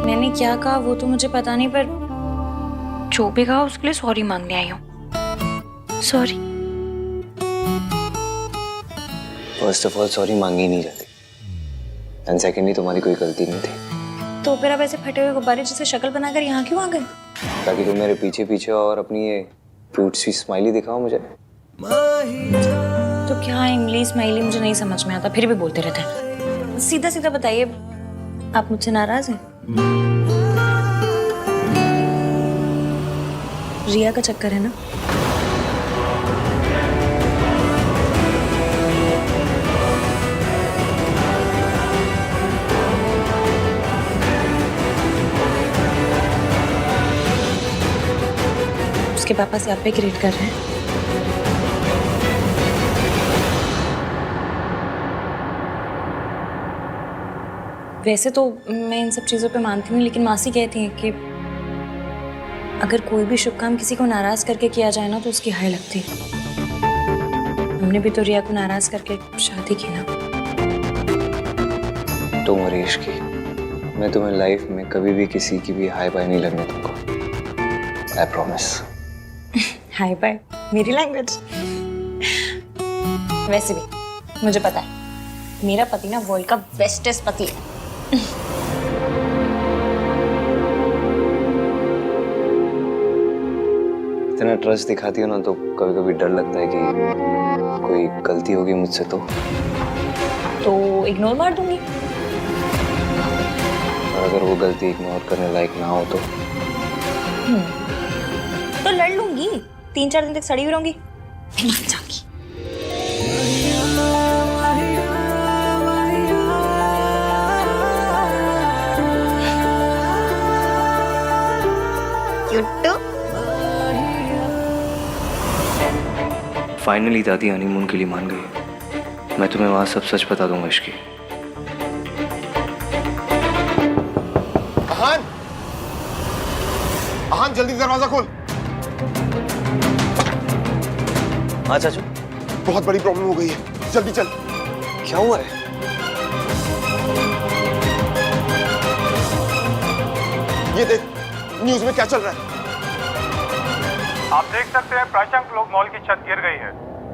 S2: मैंने क्या कहा वो तो मुझे पता नहीं, पर जो भी कहा उसके लिए सॉरी मांगने आई हूँ। Sorry.
S1: First of all sorry मांगी नहीं जाती, एंड सेकेंडली तुम्हारी कोई गलती नहीं थी।
S2: तो फिर आप ऐसे फटे हुए गुब्बारे जैसे शक्ल बनाकर यहाँ क्यों आ गए?
S1: ताकि तुम मेरे पीछे पीछे और अपनी ये क्यूट सी स्माइली दिखाओ मुझे।
S2: तो क्या इमली स्माइली मुझे नहीं समझ में आता, फिर भी बोलते रहते हैं। सीधा सीधा बताइए, आप मुझसे नाराज हैं? रिया का चक्कर है ना? उसके पापा से आप पे क्रिएट कर रहे हैं। वैसे तो मैं इन सब चीज़ों पे मानती हूँ, लेकिन मासी कहती हैं कि अगर कोई भी शुभ काम किसी को नाराज करके किया जाए ना तो उसकी हाय लगती है। हमने भी तो रिया को नाराज करके शादी की ना।
S1: तुम और इश्की, मैं तुम्हें लाइफ में कभी भी किसी की भी हाय बाय नहीं लगने दूंगा। I promise.
S2: हाय बाय मेरी लैंग्वेज। वैसे भी मुझे पता है मेरा पति ना वर्ल्ड का बेस्टेस्ट पति है।
S1: इतना ट्रस्ट दिखाती हो ना तो कभी कभी डर लगता है कि कोई गलती होगी मुझसे तो
S2: इग्नोर मार दूंगी।
S1: और अगर वो गलती इग्नोर करने लायक ना हो
S2: तो लड़ लूंगी, 3-4 दिन तक सड़ी हुई रहूंगी, मर जाऊंगी।
S1: फाइनली दादी हनीमून के लिए मान गई। मैं तुम्हें वहां सब सच बता दूंगा इश्की।
S7: अहान, अहान जल्दी दरवाजा खोल।
S1: हाँ चाचू।
S7: बहुत बड़ी प्रॉब्लम हो गई है, जल्दी चल।
S1: क्या हुआ है?
S7: ये देख न्यूज में क्या चल रहा है।
S13: आप देख सकते हैं प्राशंक लोग मॉल की छत गिर गई है।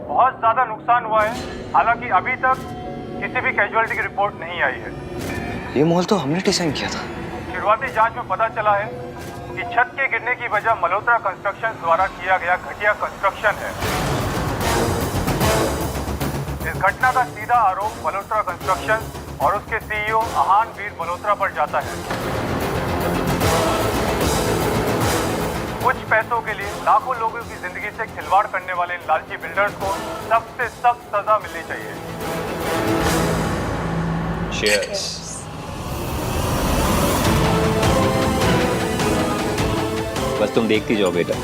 S13: बहुत ज्यादा नुकसान हुआ है, हालांकि अभी तक किसी भी कैजुअलिटी की रिपोर्ट नहीं आई है।
S1: ये मॉल तो हमने डिजाइन किया था।
S13: शुरुआती जांच में पता चला है कि छत के गिरने की वजह मल्होत्रा कंस्ट्रक्शन द्वारा किया गया घटिया कंस्ट्रक्शन है। इस घटना का सीधा आरोप मल्होत्रा कंस्ट्रक्शन और उसके सीईओ अहान वीर मल्होत्रा पर जाता है। कुछ पैसों के लिए लाखों लोगों की जिंदगी से खिलवाड़ करने वाले इन लालची बिल्डर्स को सख्त से सख्त सजा मिलनी चाहिए।
S8: Cheers. बस तुम देखती जाओ बेटा,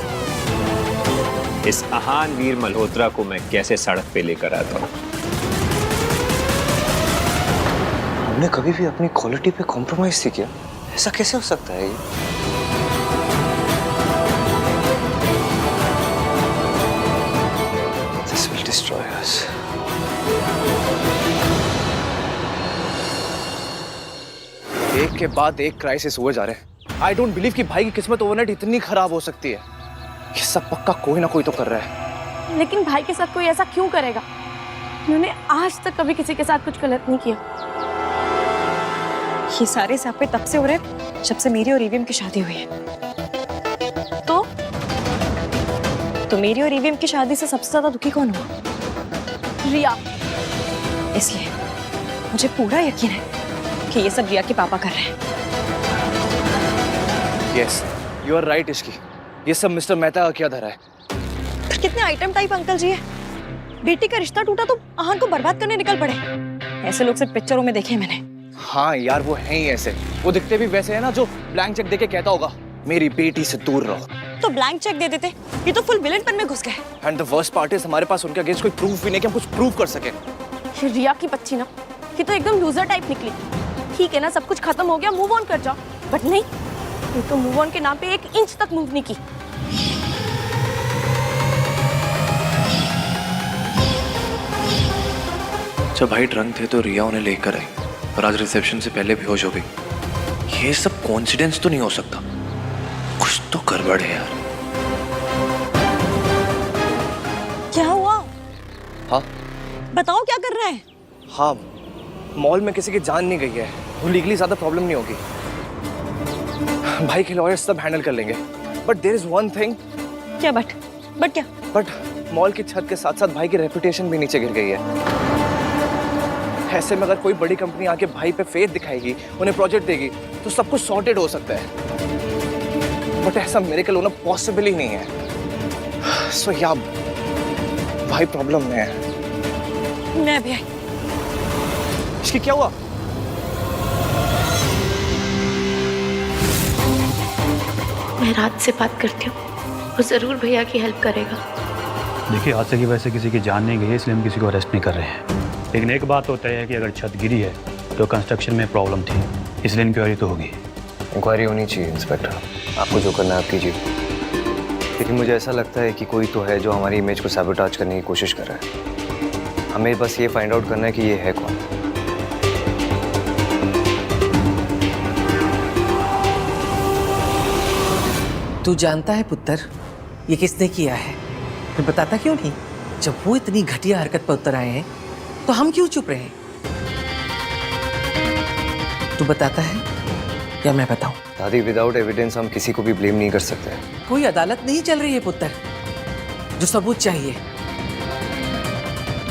S8: इस अहान वीर मल्होत्रा को मैं कैसे सड़क पे लेकर आता हूँ।
S1: हमने कभी भी अपनी क्वालिटी पे कॉम्प्रोमाइज नहीं किया, ऐसा कैसे हो सकता है ये? This will destroy us.
S8: एक के बाद एक क्राइसिस हुए जा रहे हैं। आई डोंट बिलीव कि भाई की किस्मत ओवरनाइट इतनी खराब हो सकती है। ये सब पक्का कोई ना कोई तो कर रहा है।
S3: लेकिन भाई के साथ कोई ऐसा क्यों करेगा? उन्होंने आज तक कभी किसी के साथ कुछ गलत नहीं किया।
S2: ये सारे सापे तब से हो रहे जब से मेरी और ईवीएम की शादी हुई है। तो मेरी और ईवीएम की शादी से सबसे ज्यादा दुखी कौन हुआ?
S3: रिया।
S2: इसलिए मुझे पूरा यकीन है कि ये सब रिया के पापा कर रहे हैं।
S8: यस, यू आर राइट इश्की। ये सब मिस्टर मेहता का किया धरा है।
S2: फिर कितने आइटम टाइप अंकल जी है। बेटी का रिश्ता टूटा तो आहन को बर्बाद करने निकल पड़े। ऐसे लोग सिर्फ पिक्चरों में देखे मैंने।
S8: हाँ यार, वो है ही ऐसे। वो दिखते भी वैसे है ना, जो ब्लैंक चेक देके कहता होगा मेरी बेटी से दूर रहो।
S2: तो ब्लैंक चेक दे देते, ये तो फुल विलेन में घुस गए।
S8: And the worst part is हमारे पास उनके अगेंस्ट कोई प्रूफ भी नहीं कि हम कुछ प्रूव कर सके।
S3: ये रिया की बच्ची ना, ये तो एकदम लूजर टाइप निकली। ठीक है ना, सब कुछ खत्म हो गया, मूव ऑन कर जाओ। बट नहीं, ये तो मूव ऑन के नाम पे 1 इंच तक मूव नहीं की।
S1: जब भाई ड्रंक थे तो रिया उन्हें लेकर आई और आज रिसेप्शन से पहले बेहोश हो गई। ये सब कोइंसिडेंस तो नहीं हो सकता, कुछ तो गड़बड़ है यार।
S2: क्या हुआ?
S8: हाँ
S2: बताओ, क्या कर रहा है?
S8: हाँ, मॉल में किसी की जान नहीं गई है, वो लीगली ज्यादा प्रॉब्लम नहीं होगी। भाई के लॉयर्स सब हैंडल कर लेंगे। But there is one thing.
S2: क्या बट क्या?
S8: बट मॉल की छत के साथ साथ भाई की रेपुटेशन भी नीचे गिर गई है। ऐसे में अगर कोई बड़ी कंपनी आके भाई पे फेथ दिखाएगी, उन्हें प्रोजेक्ट देगी, तो सब कुछ सॉर्टेड हो सकता है। बट ऐसा मेरेकल होना पॉसिबल ही नहीं है। सो या भाई प्रॉब्लम में है।
S2: मैं भी आई।
S8: इसकी क्या हुआ?
S11: मैं रात से बात करती हूँ, वो जरूर भैया की हेल्प करेगा।
S15: देखिए, हादसे की वजह से किसी की जान नहीं गई है, इसलिए हम किसी को अरेस्ट नहीं कर रहे हैं। लेकिन एक बात होता है कि अगर छत गिरी है तो कंस्ट्रक्शन में प्रॉब्लम थी, इसलिए इंक्वायरी तो होगी।
S1: इंक्वायरी होनी चाहिए इंस्पेक्टर, आपको जो करना है आप कीजिए। लेकिन मुझे ऐसा लगता है कि कोई तो है जो हमारी इमेज को सैबोटाज करने की कोशिश कर रहा है। हमें बस ये फाइंड आउट करना है कि ये है कौन।
S5: तू जानता है पुत्र, ये किसने किया है? फिर बताता क्यों नहीं? जब वो इतनी घटिया हरकत पर उतर आए हैं तो हम क्यों चुप रहे? तू बताता है या मैं बताऊं?
S1: दादी, विदाउट एविडेंस हम किसी को भी ब्लेम नहीं कर सकते।
S5: कोई अदालत नहीं चल रही है पुत्र, जो सबूत चाहिए।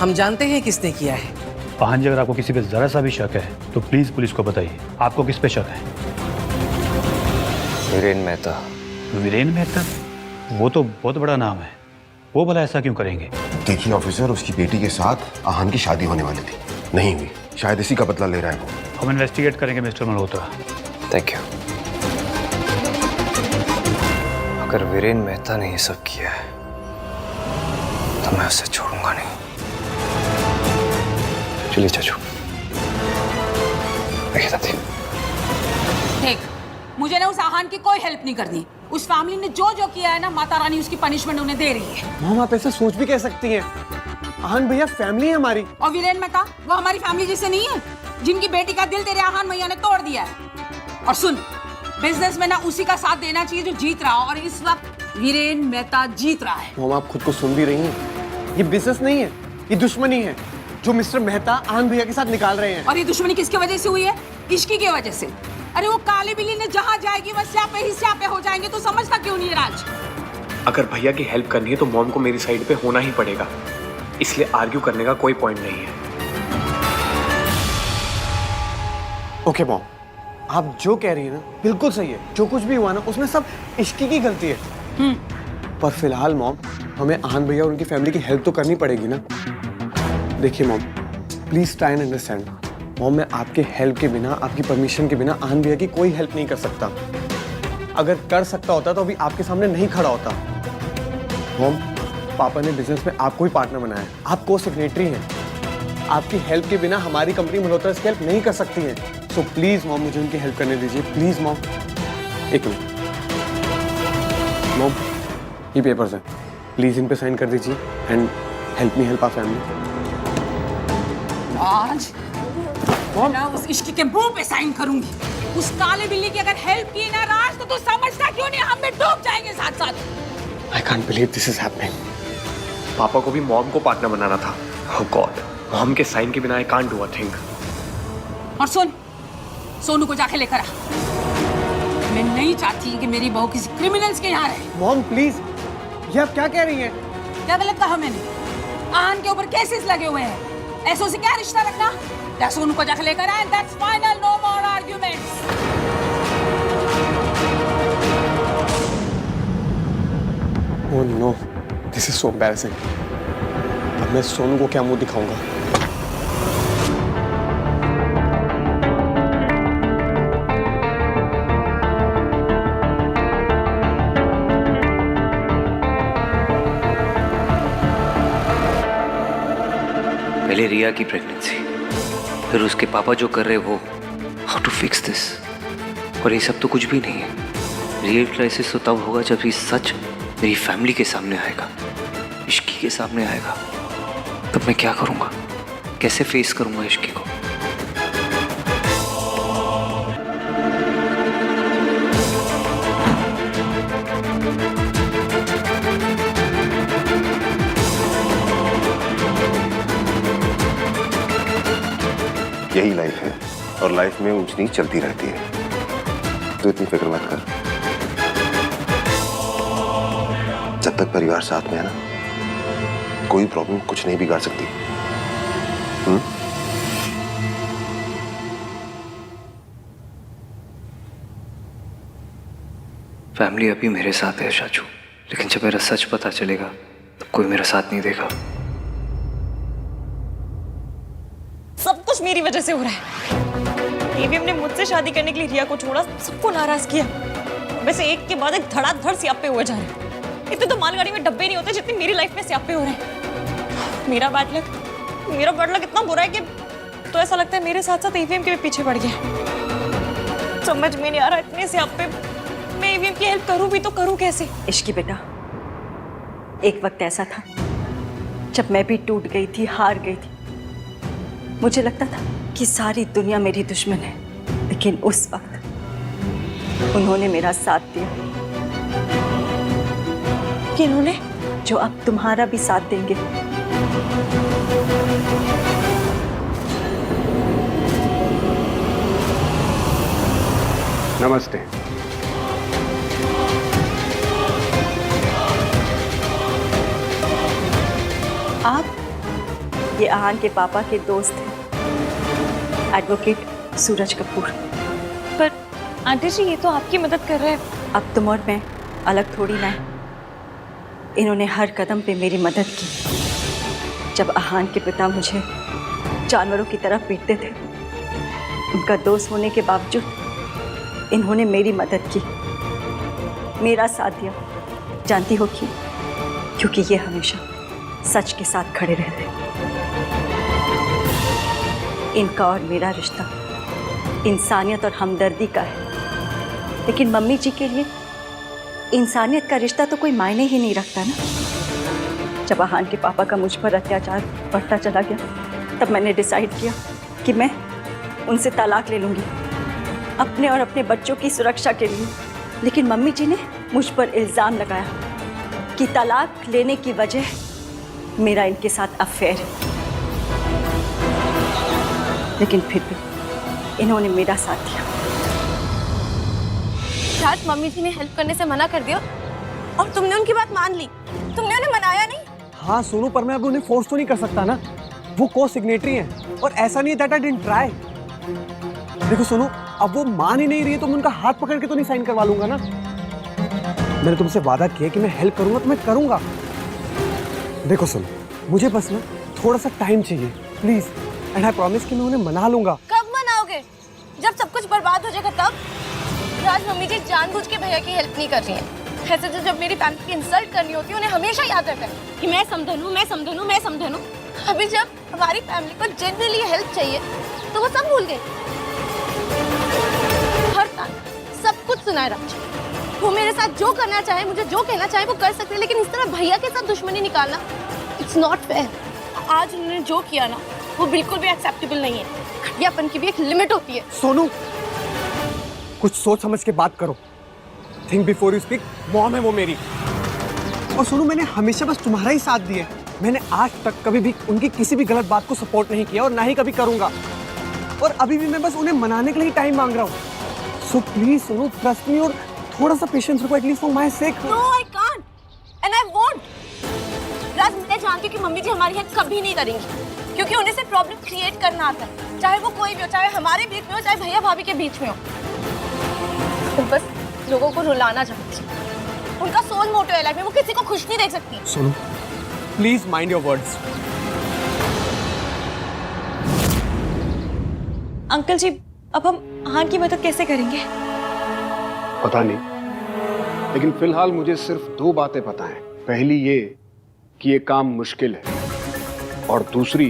S5: हम जानते हैं किसने किया है।
S15: हाँ जी, अगर आपको किसी पे जरा सा भी शक है तो प्लीज पुलिस को बताइए। आपको किस पे शक है?
S1: वीरेन मेहता।
S15: वीरेन मेहता? वो तो बहुत बड़ा नाम है, वो भला ऐसा क्यों करेंगे?
S7: देखिए ऑफिसर, उसकी बेटी के साथ आहन की शादी होने वाली थी, नहीं हुई। शायद इसी का बदला ले रहा है वो।
S15: हम इन्वेस्टिगेट करेंगे मिस्टर मल्होत्रा।
S1: Thank you. अगर वीरेन मेहता ने ये सब किया है तो मैं उसे छोड़ूंगा नहीं। चलिए चाचू।
S14: देख, मुझे ना उस आहन की कोई हेल्प नहीं करनी। उस फैमिली ने जो जो किया है ना, माता रानी उसकी पनिशमेंट उन्हें दे रही है।
S13: मॉम, आप ऐसा सोच भी कह सकती हैं? आहन भैया फैमिली है हमारी।
S14: और वीरेन मेहता वो हमारी फैमिली जैसे नहीं है, जिनकी बेटी का दिल तेरे आहन भैया ने तोड़ दिया है। और सुन, बिजनेस में ना उसी का साथ देना चाहिए जो जीत रहा हो, और इस वक्त वीरेन मेहता जीत रहा है।
S13: मॉम, आप खुद को सुन भी रही हैं? ये बिजनेस नहीं है, ये दुश्मनी है जो मिस्टर मेहता आहन भैया के साथ निकाल रहे हैं।
S14: और ये दुश्मनी किसकी वजह से हुई है? इश्की की वजह से। अरे वो काली बिल्ली ने जहाँ जाएगी वह स्यापे ही स्यापे हो जाएंगे, तो समझता क्यों नहीं है राज?
S10: अगर भैया की हेल्प करनी है तो मॉम को मेरी साइड पे होना ही पड़ेगा, इसलिए आर्ग्यू करने का कोई पॉइंट नहीं है। ओके मॉम, आप जो कह रही है ना बिल्कुल सही है। जो कुछ भी हुआ ना उसमें सब इश्की की गलती है। पर फिलहाल मॉम, हमें आहन भैया और उनकी फैमिली की हेल्प तो करनी पड़ेगी ना। देखिए mom, please try and understand. Mom, मैं आपके हेल्प के बिना, आपकी परमिशन के बिना आहन भैया की कोई हेल्प नहीं कर सकता। अगर कर सकता होता तो अभी आपके सामने नहीं खड़ा होता। मॉम, पापा ने बिजनेस में आपको ही पार्टनर बनाया है, आप को सेक्रेटरी हैं। आपकी हेल्प के बिना हमारी कंपनी मल्होत्रा इसकी हेल्प नहीं कर सकती है। सो प्लीज मॉम, मुझे उनकी हेल्प करने दीजिए प्लीज मॉम। एक मिनट मॉम, ये पेपर्स हैं, प्लीज इन पे साइन कर दीजिए and help me help our family.
S14: आज मैं उस इश्की के मुंह पे साइन करूंगी। उस काले बिल्ली की अगर हेल्प की ना राज, तो तू समझता क्यों नहीं हम भी डूब जाएंगे साथ साथ।
S10: I can't believe this is happening. पापा को भी मॉम को पार्टनर बनाना था। Oh God, मॉम के साइन के बिना I can't do a thing.
S14: और सुन, सोनू को जाके लेकर आ। मैं नहीं चाहती कि मेरी बहू किसी क्रिमिनल्स के यहाँ रहे।
S10: मॉम प्लीज, ये आप क्या कह रही हैं?
S14: क्या गलत कहा मैंने? आहान के ऊपर केसेस लगे हुए हैं, ऐसों से क्या रिश्ता रखना? जैसे उनको जाकर लेकर आए, that's final, no more arguments.
S10: Oh no, this is so embarrassing. अब मैं सोनू को क्या मुंह दिखाऊंगा?
S1: पहले रिया की प्रेगनेंसी, फिर उसके पापा जो कर रहे वो, हाउ टू फिक्स दिस? और ये सब तो कुछ भी नहीं है। रियल क्राइसिस तो तब होगा जब ये सच मेरी फैमिली के सामने आएगा, इश्की के सामने आएगा। तब मैं क्या करूंगा? कैसे फेस करूंगा इश्की को?
S7: यही लाइफ है और लाइफ में ऊंच नीच चलती रहती है, तो इतनी फिक्र मत कर। जब तक परिवार साथ में है ना, कोई प्रॉब्लम कुछ नहीं बिगाड़ सकती।
S1: फैमिली अभी मेरे साथ है शाचू, लेकिन जब मेरा सच पता चलेगा तब कोई मेरा साथ नहीं देगा।
S3: सब कुछ मेरी वजह से हो रहा है। एवीएम ने मुझसे शादी करने के लिए रिया को छोड़ा, सबको नाराज किया। वैसे एक के बाद एक धड़ाधड़ सियापे हुए जा रहे हैं। इतने तो मालगाड़ी में डब्बे नहीं होते जितने मेरी लाइफ में सियापे हो रहे हैं। मेरा बैड लक इतना बुरा है कि तो ऐसा लगता है मेरे साथ साथ एवीएम के भी पीछे पड़ गया। समझ में नहीं आ रहा, इतने सियापे मैं एवीएम की हेल्प करूं भी तो करूं कैसे?
S2: इश्की बेटा, एक वक्त ऐसा था जब मैं भी टूट गई थी, हार गई थी। मुझे लगता था कि सारी दुनिया मेरी दुश्मन है, लेकिन उस वक्त उन्होंने मेरा साथ दिया।
S3: किन्होंने?
S2: जो अब तुम्हारा भी साथ देंगे।
S10: नमस्ते।
S2: आप ये आहान के पापा के दोस्त हैं, एडवोकेट सूरज कपूर।
S3: पर आंटी जी, ये तो आपकी मदद कर रहे हैं।
S2: अब तुम और मैं अलग थोड़ी ना है। इन्होंने हर कदम पे मेरी मदद की। जब आहान के पिता मुझे जानवरों की तरह पीटते थे, उनका दोस्त होने के बावजूद इन्होंने मेरी मदद की, मेरा साथ दिया। जानती हो क्यों? क्योंकि ये हमेशा सच के साथ खड़े रहते हैं। इनका और मेरा रिश्ता इंसानियत और हमदर्दी का है, लेकिन मम्मी जी के लिए इंसानियत का रिश्ता तो कोई मायने ही नहीं रखता ना। जब आहान के पापा का मुझ पर अत्याचार बढ़ता चला गया, तब मैंने डिसाइड किया कि मैं उनसे तलाक ले लूँगी, अपने और अपने बच्चों की सुरक्षा के लिए। लेकिन मम्मी जी ने मुझ पर इल्ज़ाम लगाया कि तलाक लेने की वजह मेरा इनके साथ अफेयर है। लेकिन फिर भी इन्होंने मेरा साथ दिया।
S3: आज मम्मी जी ने हेल्प करने से मना कर दिया और तुमने उनकी बात मान ली। तुमने उन्हें मनाया नहीं?
S10: हाँ सोनू, पर मैं अब उन्हें फोर्स तो नहीं कर सकता ना। वो को सिग्नेटरी हैं और ऐसा नहीं दैट आई डिडंट ट्राई। देखो सोनू, अब वो मान ही नहीं रही है तो मैं उनका हाथ पकड़ के तो नहीं साइन करवा लूंगा ना। मैंने तुमसे वादा किया कि मैं हेल्प करूंगा तो मैं करूंगा। देखो सुनो, मुझे बस ना थोड़ा सा टाइम चाहिए प्लीज, एंड आई प्रॉमिस कि मैं उन्हें मना लूंगा।
S3: कब मनाओगे? जब सब कुछ बर्बाद हो जाएगा तब? राज, मम्मी जी जानबूझ के भैया की हेल्प नहीं कर रही है। ऐसे तो जब मेरी फैमिली की इंसल्ट करनी होती है, उन्हें हमेशा याद रहता है कि मैं समधन हूँ, मैं समधन हूँ, मैं समधन हूँ। अभी जब हमारी फैमिली को जनरली हेल्प चाहिए तो वो सब भूल गए। हर साल सब कुछ सुनाए राज। वो मेरे साथ जो करना चाहे, मुझे जो कहना चाहे वो कर सकते हैं, लेकिन इस तरह भैया के साथ दुश्मनी निकालना इट्स नॉट फेयर। आज उन्होंने जो किया ना, वो बिल्कुल भी एक्सेप्टेबल नहीं है। घटियापन की भी एक लिमिट होती है।
S10: सोनू, कुछ सोच समझ के बात करो। Think before you speak. Mom है वो मेरी। और सोनू, मैंने हमेशा बस तुम्हारा ही साथ दिया। मैंने आज तक कभी भी उनकी किसी भी गलत बात को सपोर्ट नहीं किया और ना ही कभी करूंगा। और अभी भी मैं बस उन्हें मनाने के लिए टाइम मांग रहा हूँ। So please Sonu, trust me और थोड़ा सा पेशेंस रखो, at least for my sake.
S3: No I can't. And I won't. Raj, मैं जानती हूँ कि मम्मी जी हमारी हेल्प कभी नहीं करेंगी, क्योंकि उन्हें सिर्फ प्रॉब्लम क्रिएट करना आता है, चाहे वो कोई भी हो, चाहे हमारे बीच में हो, चाहे भैया भाभी के बीच में हो। वो बस लोगों को रुलाना चाहती है। उनका सोल मोटो है लाइफ में, वो किसी को खुश नहीं देख सकती।
S10: सुनो, please mind your words.
S2: Uncle ji, अब हम आहान की मदद कैसे करेंगे?
S10: पता नहीं, लेकिन फिलहाल मुझे सिर्फ 2 बातें पता हैं। पहली ये कि ये काम मुश्किल है, और दूसरी,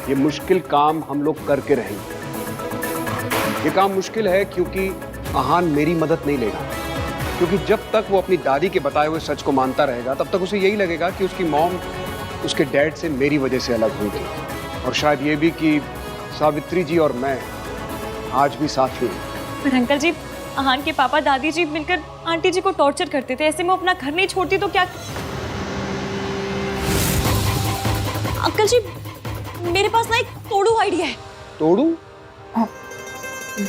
S10: ये मुश्किल काम हम लोग करके रहेंगे। ये काम मुश्किल है क्योंकि आहान मेरी मदद नहीं लेगा, क्योंकि जब तक वो अपनी दादी के बताए हुए सच को मानता रहेगा तब तक उसे यही लगेगा कि उसकी मॉम उसके डैड से मेरी वजह से अलग हुई थी, और शायद ये भी कि सावित्री जी और मैं आज भी साथ ही हैं।
S2: पर अंकल जी, आहान के पापा दादी जी मिलकर आंटी जी को टॉर्चर करते थे, ऐसे में वो अपना घर नहीं छोड़ती तो क्या? अंकल जी, मेरे पास ना एक तोड़ू आइडिया है।
S10: तोड़ू?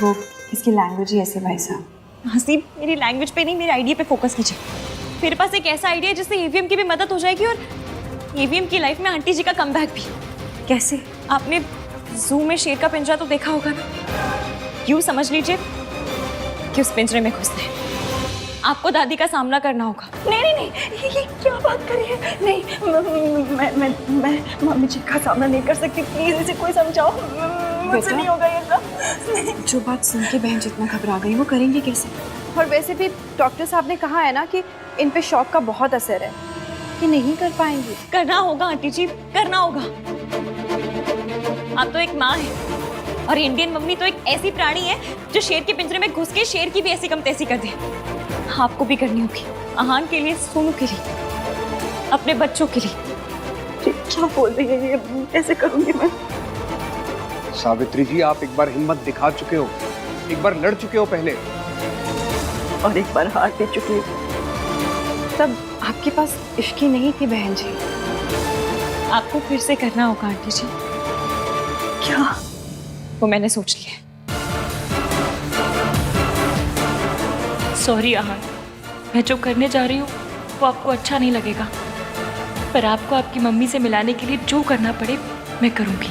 S9: वो इसकी लैंग्वेज ही ऐसे भाई साहब।
S2: हसीब, मेरी लैंग्वेज पे नहीं, मेरे आइडिया पे फोकस कीजिए। मेरे पास एक ऐसा आइडिया है जिससे ईवीएम की भी मदद हो जाएगी और ईवीएम की लाइफ में आंटी जी का कमबैक भी। कैसे? आपने जू में शेर का पिंजरा तो देखा होगा ना? यूं समझ लीजिए कि उस पिंजरे में घुसते हैं, आपको दादी का सामना करना होगा।
S9: नहीं नहीं नहीं, ये क्या बात कर रही है? नहीं, मैं मम्मी जी का सामना नहीं कर सकती, प्लीज इसे कोई समझाओ, मुझसे नहीं होगा ये सब।
S6: जो बात सुन के बहन जितना घबरा गई, वो करेंगे कैसे? और वैसे भी डॉक्टर साहब ने कहा है ना कि इन पे शॉक का बहुत असर है, कि नहीं कर पाएंगी।
S2: करना होगा आंटी जी, करना होगा। आप तो एक माँ है, और इंडियन मम्मी तो एक ऐसी प्राणी है जो शेर के पिंजरे में घुस के शेर की भी ऐसी कम तैसी कर दे। आपको भी करनी होगी, आहान के लिए, सोनू के लिए, अपने बच्चों के लिए।
S6: क्या बोल रही है ये? ऐसे करूंगी मैं?
S10: सावित्री जी, आप एक बार हिम्मत दिखा चुके हो, एक बार लड़ चुके हो पहले,
S6: और एक बार हार दे चुकी हूँ। तब आपके पास इश्की नहीं थी बहन जी।
S2: आपको फिर से करना होगा आंटी जी।
S6: क्या?
S2: वो मैंने सोच लिया है। सॉरी आहान, मैं जो करने जा रही हूँ वो आपको अच्छा नहीं लगेगा, पर आपको आपकी मम्मी से मिलाने के लिए जो करना पड़े मैं करूँगी।